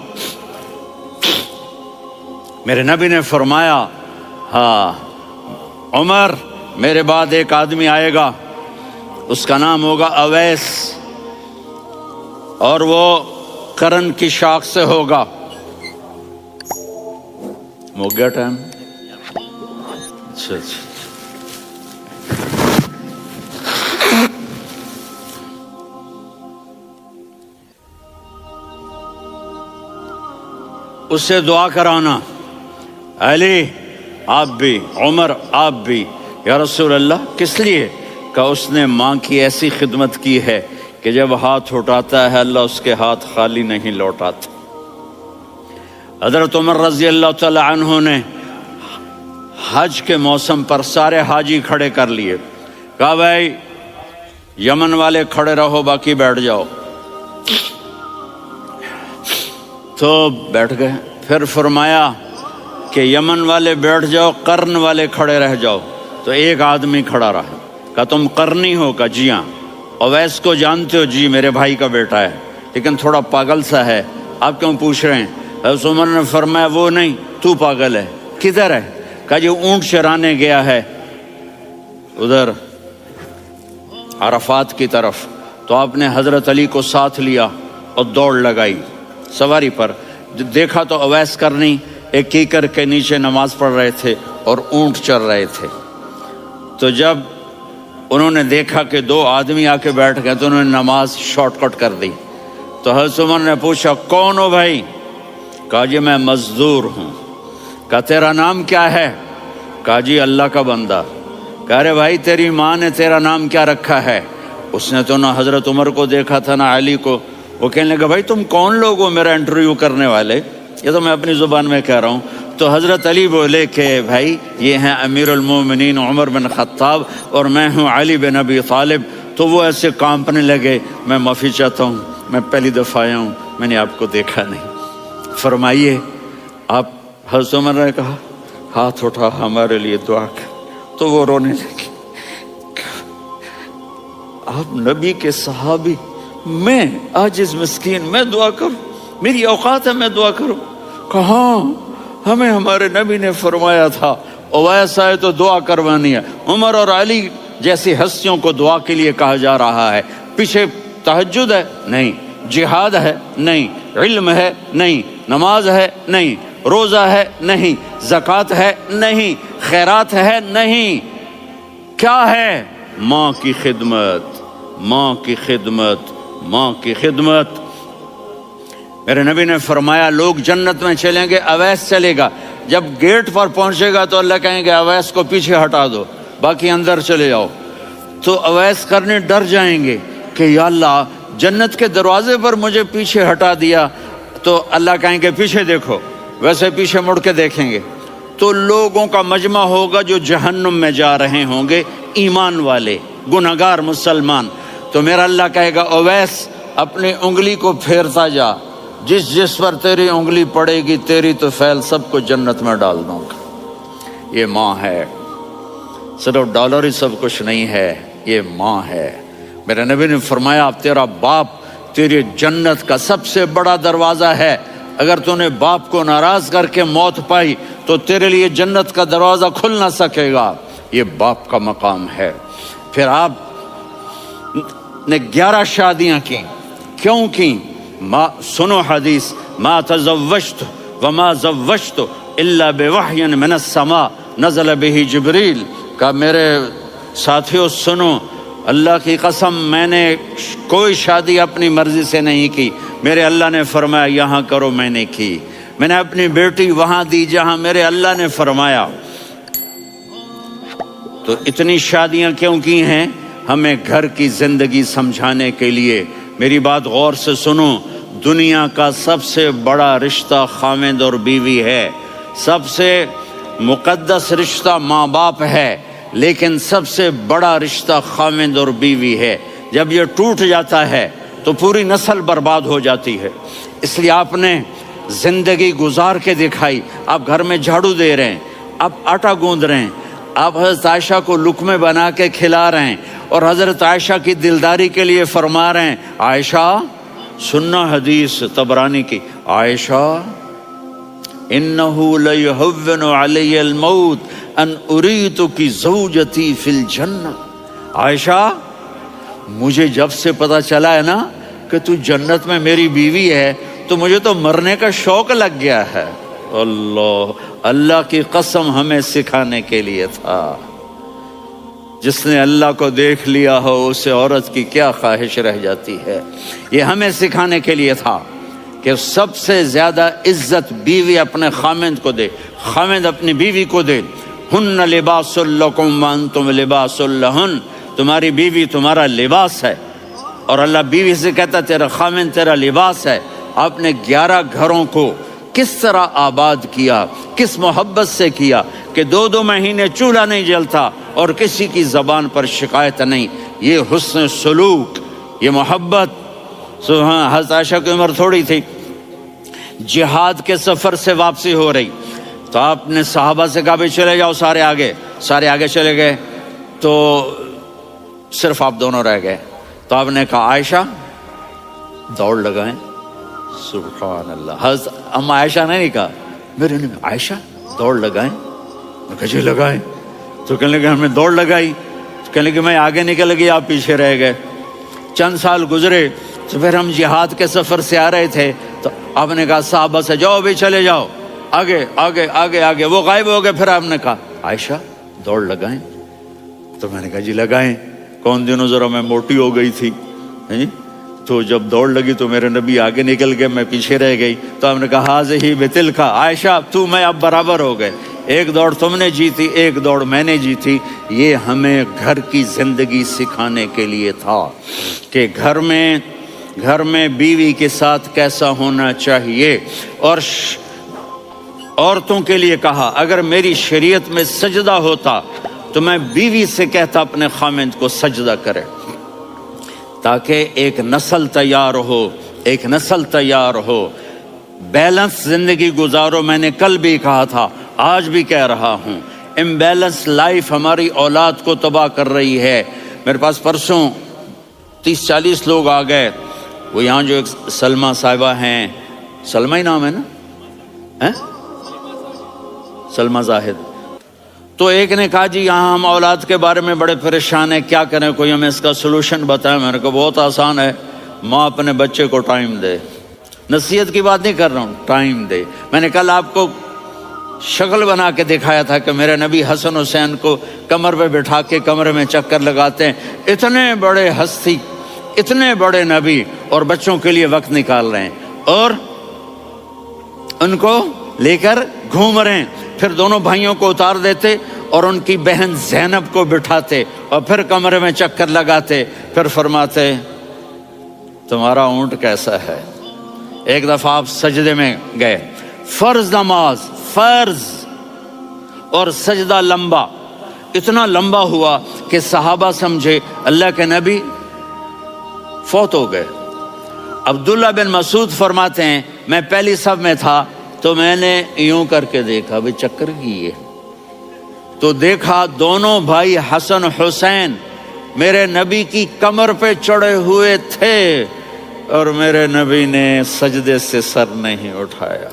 میرے نبی نے فرمایا ہاں عمر، میرے بعد ایک آدمی آئے گا، اس کا نام ہوگا اویس، اور وہ قرن کی شاخ سے ہوگا۔ ہو گیا ٹائم؟ اچھا اس سے دعا کرانا، علی آپ بھی، عمر آپ بھی۔ یا رسول اللہ کس لیے؟ کہ اس نے ماں کی ایسی خدمت کی ہے کہ جب ہاتھ اٹھاتا ہے اللہ اس کے ہاتھ خالی نہیں لوٹاتا۔ حضرت عمر رضی اللہ تعالی عنہ نے حج کے موسم پر سارے حاجی کھڑے کر لیے، کہا بھائی یمن والے کھڑے رہو، باقی بیٹھ جاؤ۔ تو بیٹھ گئے۔ پھر فرمایا کہ یمن والے بیٹھ جاؤ، قرن والے کھڑے رہ جاؤ۔ تو ایک آدمی کھڑا رہا، کہا تم قرنی ہو؟ کہا جی ہاں۔ اویس کو جانتے ہو؟ جی میرے بھائی کا بیٹا ہے، لیکن تھوڑا پاگل سا ہے، آپ کیوں پوچھ رہے ہیں؟ حضرت عمر نے فرمایا وہ نہیں، تو پاگل ہے۔ کدھر ہے؟ کہا جی اونٹ چرانے گیا ہے ادھر عرفات کی طرف۔ تو آپ نے حضرت علی کو ساتھ لیا اور دوڑ لگائی سواری پر۔ دیکھا تو اویس کرنی ایک کیکر کے نیچے نماز پڑھ رہے تھے اور اونٹ چر رہے تھے۔ تو جب انہوں نے دیکھا کہ دو آدمی آ کے بیٹھ گئے تو انہوں نے نماز شارٹ کٹ کر دی۔ تو حضرت عمر نے پوچھا کون ہو بھائی؟ کہا جی میں مزدور ہوں۔ کہا تیرا نام کیا ہے؟ کہا جی اللہ کا بندہ۔ کہا رے بھائی تیری ماں نے تیرا نام کیا رکھا ہے؟ اس نے تو نہ حضرت عمر کو دیکھا تھا نہ علی کو۔ وہ کہنے لگا بھائی تم کون لوگ ہو میرا انٹرویو کرنے والے؟ یہ تو میں اپنی زبان میں کہہ رہا ہوں۔ تو حضرت علی بولے کہ بھائی یہ ہیں امیر المومنین عمر بن خطاب اور میں ہوں علی بن ابی طالب۔ تو وہ ایسے کانپنے لگے، میں معافی چاہتا ہوں، میں پہلی دفعہ آیا ہوں، میں نے آپ کو دیکھا نہیں، فرمائیے آپ۔ حضرت عمر نے کہا ہاتھ اٹھا ہمارے لیے دعا کر۔ تو وہ رونے لگے، آپ نبی کے صحابی، میں عاجز مسکین میں دعا کروں؟ میری اوقات ہے میں دعا کروں؟ کہاں، ہمیں ہمارے نبی نے فرمایا تھا اویس آئے تو دعا کروانی ہے۔ عمر اور علی جیسی ہستیوں کو دعا کے لیے کہا جا رہا ہے۔ پیچھے تہجد ہے؟ نہیں۔ جہاد ہے؟ نہیں۔ علم ہے؟ نہیں۔ نماز ہے؟ نہیں۔ روزہ ہے؟ نہیں۔ زکوٰۃ ہے؟ نہیں۔ خیرات ہے؟ نہیں۔ کیا ہے؟ ماں کی خدمت، ماں کی خدمت، ماں کی خدمت۔ میرے نبی نے فرمایا لوگ جنت میں چلیں گے، اویس چلے گا۔ جب گیٹ پر پہنچے گا تو اللہ کہیں گے اویس کو پیچھے ہٹا دو، باقی اندر چلے جاؤ۔ تو اویس کرنے ڈر جائیں گے کہ یا اللہ جنت کے دروازے پر مجھے پیچھے ہٹا دیا۔ تو اللہ کہیں گے پیچھے دیکھو، ویسے پیچھے مڑ کے دیکھیں گے تو لوگوں کا مجمع ہوگا جو جہنم میں جا رہے ہوں گے، ایمان والے، گنہگار مسلمان۔ تو میرا اللہ کہے گا اویس اپنی انگلی کو پھیرتا جا، جس جس پر تیری انگلی پڑے گی تیری تو فیل سب کو جنت میں ڈال دوں گا۔ یہ ماں ہے، صرف ڈالر ہی سب کچھ نہیں ہے، یہ ماں ہے۔ میرے نبی نے فرمایا تیرا باپ تیری جنت کا سب سے بڑا دروازہ ہے، اگر تو نے باپ کو ناراض کر کے موت پائی تو تیرے لیے جنت کا دروازہ کھل نہ سکے گا۔ یہ باپ کا مقام ہے۔ پھر آپ نے 11 شادیاں کی، کیوں کی؟ سنو حدیث، ما تزوجت وما زوجت الا بوحی من السماء نزل به جبریل۔ کہ میرے ساتھیوں سنو، اللہ کی قسم میں نے کوئی شادی اپنی مرضی سے نہیں کی، میرے اللہ نے فرمایا یہاں کرو، میں نے کی۔ میں نے اپنی بیٹی وہاں دی جہاں میرے اللہ نے فرمایا۔ تو اتنی شادیاں کیوں کی ہیں؟ ہمیں گھر کی زندگی سمجھانے کے لیے۔ میری بات غور سے سنو، دنیا کا سب سے بڑا رشتہ خاوند اور بیوی ہے، سب سے مقدس رشتہ ماں باپ ہے، لیکن سب سے بڑا رشتہ خاوند اور بیوی ہے۔ جب یہ ٹوٹ جاتا ہے تو پوری نسل برباد ہو جاتی ہے۔ اس لیے آپ نے زندگی گزار کے دکھائی۔ آپ گھر میں جھاڑو دے رہے ہیں، آپ آٹا گوندھ رہے ہیں، آپ حضرت عائشہ کو لقمے بنا کے کھلا رہے ہیں، اور حضرت عائشہ کی دلداری کے لیے فرما رہے ہیں، عائشہ سننا حدیث طبرانی کی، عائشہ انہو لیہون علی الموت ان اریتکی زوجتی فی الجنہ۔ عائشہ مجھے جب سے پتا چلا ہے نا کہ تو جنت میں میری بیوی ہے تو مجھے تو مرنے کا شوق لگ گیا ہے۔ اللہ کی قسم ہمیں سکھانے کے لیے تھا۔ جس نے اللہ کو دیکھ لیا ہو اسے عورت کی کیا خواہش رہ جاتی ہے۔ یہ ہمیں سکھانے کے لیے تھا کہ سب سے زیادہ عزت بیوی اپنے خاوند کو دے، خاوند اپنی بیوی کو دے۔ ہن لباس لکم وانتم لباس لہن، تمہاری بیوی تمہارا لباس ہے، اور اللہ بیوی سے کہتا تیرا خاوند تیرا لباس ہے۔ آپ نے 11 گھروں کو کس طرح آباد کیا، کس محبت سے کیا کہ 2 مہینے چولہا نہیں جلتا اور کسی کی زبان پر شکایت نہیں۔ یہ حسن سلوک، یہ محبت۔ سبحان، حضرت عائشہ کی عمر تھوڑی تھی، جہاد کے سفر سے واپسی ہو رہی، تو آپ نے صحابہ سے کہا بھی چلے جاؤ سارے آگے چلے گئے، تو صرف آپ دونوں رہ گئے۔ تو آپ نے کہا عائشہ دوڑ لگائیں۔ سبحان اللہ، حضرت اما عائشہ نے نہیں کہا، میرے نے عائشہ دوڑ لگائیں، میں کہا جی لگائیں۔ تو کہنے لگے ہمیں دوڑ لگائی، تو کہنے لگے میں آگے نکل گئی آپ پیچھے رہ گئے۔ چند سال گزرے تو پھر ہم جہاد کے سفر سے آ رہے تھے، تو آپ نے کہا صحابہ سے جاؤ بھی چلے جاؤ آگے آگے آگے آگے، وہ غائب ہو گئے۔ پھر آپ نے کہا عائشہ دوڑ لگائیں، تو میں نے کہا جی لگائیں۔ کون دنوں ذرا میں موٹی ہو گئی تھی، تو جب دوڑ لگی تو میرے نبی آگے نکل گئے، میں پیچھے رہ گئی۔ تو ہم نے کہا ہاذہ بتلک، عائشہ تو میں اب برابر ہو گئے، ایک دوڑ تم نے جیتی ایک دوڑ میں نے جیتی۔ یہ ہمیں گھر کی زندگی سکھانے کے لیے تھا کہ گھر میں بیوی کے ساتھ کیسا ہونا چاہیے۔ اور عورتوں کے لیے کہا اگر میری شریعت میں سجدہ ہوتا تو میں بیوی سے کہتا اپنے خاوند کو سجدہ کرے، تاکہ ایک نسل تیار ہو، بیلنس زندگی گزارو۔ میں نے کل بھی کہا تھا، آج بھی کہہ رہا ہوں، امبیلنس لائف ہماری اولاد کو تباہ کر رہی ہے۔ میرے پاس پرسوں 30-40 لوگ آ گئے، وہ یہاں جو ایک سلمہ صاحبہ ہیں، سلمہ ہی نام ہے نا، سلمہ زاہد، تو ایک نے کہا جی یہاں ہم اولاد کے بارے میں بڑے پریشان ہیں، کیا کریں، کوئی ہمیں اس کا سلوشن بتائیں۔ میں نے کہا بہت آسان ہے، ماں اپنے بچے کو ٹائم دے، نصیحت کی بات نہیں کر رہا ہوں، ٹائم دے۔ میں نے کل آپ کو شکل بنا کے دکھایا تھا کہ میرے نبی حسن حسین کو کمر پہ بٹھا کے کمرے میں چکر لگاتے ہیں۔ اتنے بڑے ہستی، اتنے بڑے نبی، اور بچوں کے لیے وقت نکال رہے ہیں اور ان کو لے کر گھوم رہے ہیں۔ پھر دونوں بھائیوں کو اتار دیتے اور ان کی بہن زینب کو بٹھاتے اور پھر کمرے میں چکر لگاتے، پھر فرماتے تمہارا اونٹ کیسا ہے۔ ایک دفعہ آپ سجدے میں گئے، فرض نماز، فرض، اور سجدہ لمبا، اتنا لمبا ہوا کہ صحابہ سمجھے اللہ کے نبی فوت ہو گئے۔ عبداللہ بن مسعود فرماتے ہیں میں پہلی صف میں تھا تو میں نے یوں کر کے دیکھا بھی چکر کیے، تو دیکھا دونوں بھائی حسن حسین میرے نبی کی کمر پہ چڑھے ہوئے تھے اور میرے نبی نے سجدے سے سر نہیں اٹھایا۔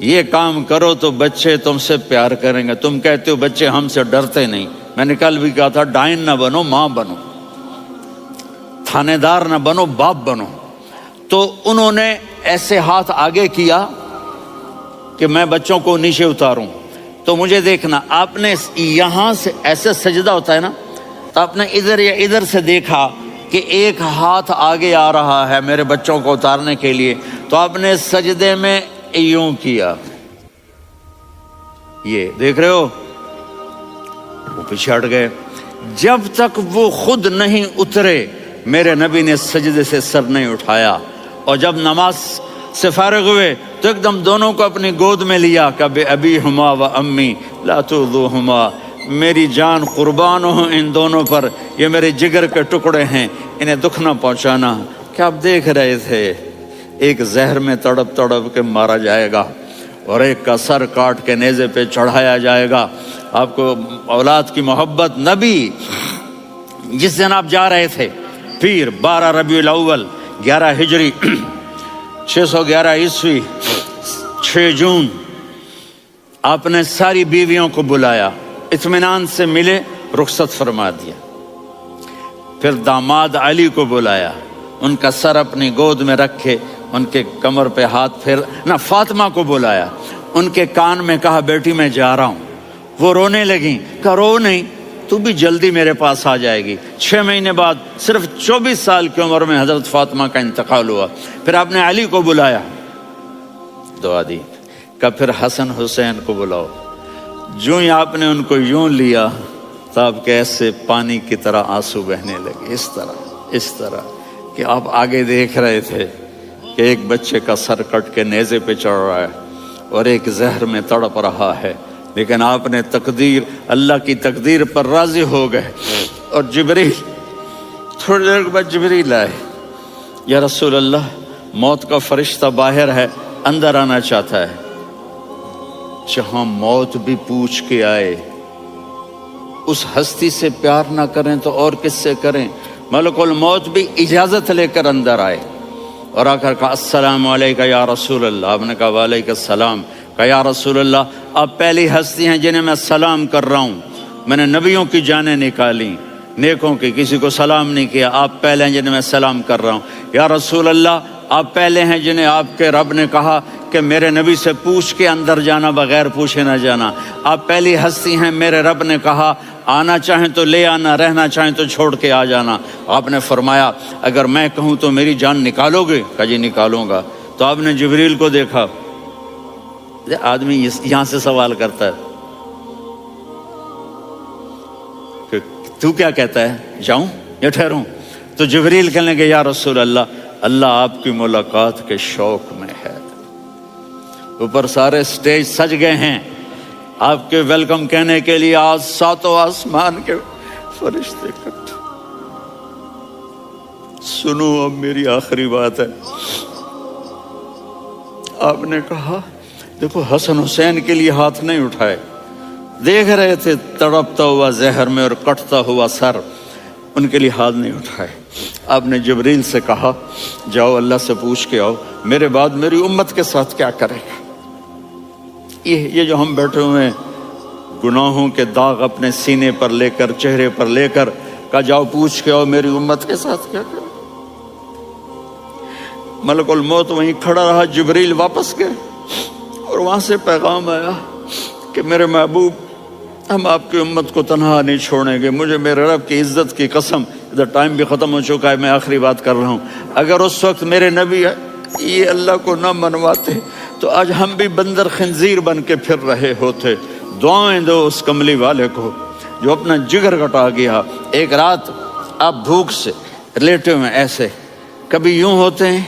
یہ کام کرو تو بچے تم سے پیار کریں گے۔ تم کہتے ہو بچے ہم سے ڈرتے نہیں، میں نے کل بھی کہا تھا ڈائن نہ بنو، ماں بنو، تھانے دار نہ بنو، باپ بنو۔ تو انہوں نے ایسے ہاتھ آگے کیا کہ میں بچوں کو نیچے اتاروں، تو مجھے دیکھنا، آپ نے یہاں سے ایسے سجدہ ہوتا ہے نا، تو آپ نے ادھر یا ادھر سے دیکھا کہ ایک ہاتھ آگے آ رہا ہے میرے بچوں کو اتارنے کے لیے، تو آپ نے سجدے میں یوں کیا. یہ دیکھ رہے ہو, وہ پیچھے ہٹ گئے. جب تک وہ خود نہیں اترے میرے نبی نے سجدے سے سر نہیں اٹھایا. اور جب نماز سے فارغ ہوئے تو ایک دم دونوں کو اپنی گود میں لیا. کہ ابی ہما و امی لا تؤذوہما, میری جان قربان ہو ان دونوں پر, یہ میرے جگر کے ٹکڑے ہیں, انہیں دکھ نہ پہنچانا. کیا آپ دیکھ رہے تھے ایک زہر میں تڑپ تڑپ کے مارا جائے گا اور ایک کا سر کاٹ کے نیزے پہ چڑھایا جائے گا. آپ کو اولاد کی محبت. نبی جس دن آپ جا رہے تھے پیر 12 ربیع الاول 11 ہجری 611 عیسوی 6 جون, آپ نے ساری بیویوں کو بلایا, اطمینان سے ملے, رخصت فرما دیا. پھر داماد علی کو بلایا, ان کا سر اپنی گود میں رکھے, ان کے کمر پہ ہاتھ پھیر نہ. فاطمہ کو بلایا, ان کے کان میں کہا بیٹی میں جا رہا ہوں. وہ رونے لگیں. کہا رو نہیں, تو بھی جلدی میرے پاس آ جائے گی. 6 مہینے بعد صرف 24 سال کی عمر میں حضرت فاطمہ کا انتقال ہوا. پھر آپ نے علی کو بلایا, دعا دی. کہا پھر حسن حسین کو بلاؤ. جو ہی آپ نے ان کو یوں لیا تو آپ کے ایسے پانی کی طرح آنسو بہنے لگے. اس طرح کہ آپ آگے دیکھ رہے تھے کہ ایک بچے کا سر کٹ کے نیزے پہ چڑھ رہا ہے اور ایک زہر میں تڑپ رہا ہے, لیکن آپ نے تقدیر, اللہ کی تقدیر پر راضی ہو گئے. اور جبریل تھوڑی دیر کے بعد جبریل آئے. یا رسول اللہ, موت کا فرشتہ باہر ہے, اندر آنا چاہتا ہے. جہاں موت بھی پوچھ کے آئے, اس ہستی سے پیار نہ کریں تو اور کس سے کریں. ملک الموت بھی اجازت لے کر اندر آئے اور آ کر کہا السلام علیکہ یا رسول اللہ. آپ نے کہا وعلیکم السلام. کہا یا رسول اللہ, آپ پہلی ہستی ہیں جنہیں میں سلام کر رہا ہوں. میں نے نبیوں کی جانیں نکالی, نیکوں کی, کسی کو سلام نہیں کیا. آپ پہلے ہیں جنہیں میں سلام کر رہا ہوں. یا رسول اللہ, آپ پہلے ہیں جنہیں آپ کے رب نے کہا کہ میرے نبی سے پوچھ کے اندر جانا, بغیر پوچھے نہ جانا. آپ پہلی ہستی ہیں, میرے رب نے کہا آنا چاہیں تو لے آنا, رہنا چاہیں تو چھوڑ کے آ جانا. آپ نے فرمایا اگر میں کہوں تو میری جان نکالو گے؟ کہا جی نکالوں گا. تو آپ نے جبریل کو دیکھا. آدمی یہاں سے سوال کرتا ہے کہ تو کیا کہتا ہے, جاؤں یا ٹھہروں؟ تو جبریل کہنے لگے یا رسول اللہ, اللہ آپ کی ملاقات کے شوق میں ہے. اوپر سارے سٹیج سج گئے ہیں آپ کے ویلکم کہنے کے لیے. آج 7 آسمان کے فرشتے اکٹھے. سنو اب میری آخری بات ہے. آپ نے کہا دیکھو, حسن حسین کے لیے ہاتھ نہیں اٹھائے, دیکھ رہے تھے تڑپتا ہوا زہر میں اور کٹتا ہوا سر, ان کے لیے ہاتھ نہیں اٹھائے. آپ نے جبریل سے کہا جاؤ اللہ سے پوچھ کے آؤ میرے بعد میری امت کے ساتھ کیا کرے گا. یہ جو ہم بیٹھے ہوئے ہیں گناہوں کے داغ اپنے سینے پر لے کر, چہرے پر لے کر, کہا جاؤ پوچھ کے آؤ میری امت کے ساتھ کیا کرے. ملک الموت وہیں کھڑا رہا. جبریل واپس گئے اور وہاں سے پیغام آیا کہ میرے محبوب, ہم آپ کی امت کو تنہا نہیں چھوڑیں گے. مجھے میرے رب کی عزت کی قسم, ادھر ٹائم بھی ختم ہو چکا ہے, میں آخری بات کر رہا ہوں. اگر اس وقت میرے نبی یہ اللہ کو نہ منواتے تو آج ہم بھی بندر خنزیر بن کے پھر رہے ہوتے. دعائیں دو اس کملی والے کو جو اپنا جگر کٹا گیا. ایک رات آپ بھوک سے لیٹے ہوئے ایسے, کبھی یوں ہوتے ہیں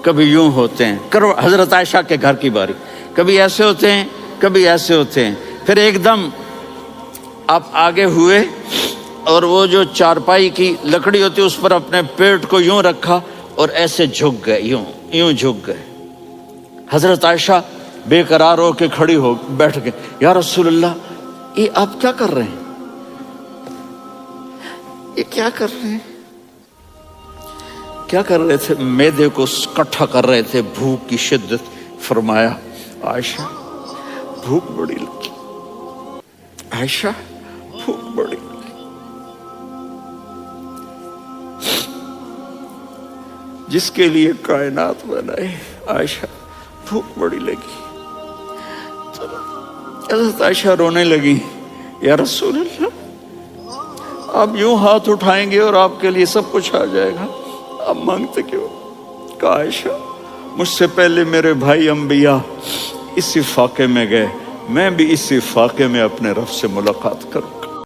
کبھی یوں ہوتے ہیں. کرو حضرت عائشہ کے گھر کی باری, کبھی ایسے ہوتے ہیں کبھی ایسے ہوتے ہیں. پھر ایک دم آپ آگے ہوئے اور وہ جو چارپائی کی لکڑی ہوتی ہے اس پر اپنے پیٹ کو یوں رکھا اور ایسے جھک گئے, یوں جھک گئے. حضرت عائشہ بے قرار ہو کے کھڑی ہو بیٹھ گئے. یا رسول اللہ یہ آپ کیا کر رہے ہیں, یہ کیا کر رہے ہیں؟ کیا کر رہے تھے؟ معدے کو کٹھا کر رہے تھے, بھوک کی شدت. فرمایا عائشہ بھوک بڑی لگی, عائشہ بھوک بڑی لگی. جس کے لیے کائنات بنائے, عائشہ بھوک بڑی لگی. حضرت عائشہ رونے لگی. یا رسول اللہ آپ یوں ہاتھ اٹھائیں گے اور آپ کے لیے سب کچھ آ جائے گا, آپ مانگتے کیوں؟ کہا عائشہ مجھ سے پہلے میرے بھائی انبیاء اسی فاقے میں گئے، میں بھی اسی فاقے میں اپنے رب سے ملاقات کروں گا۔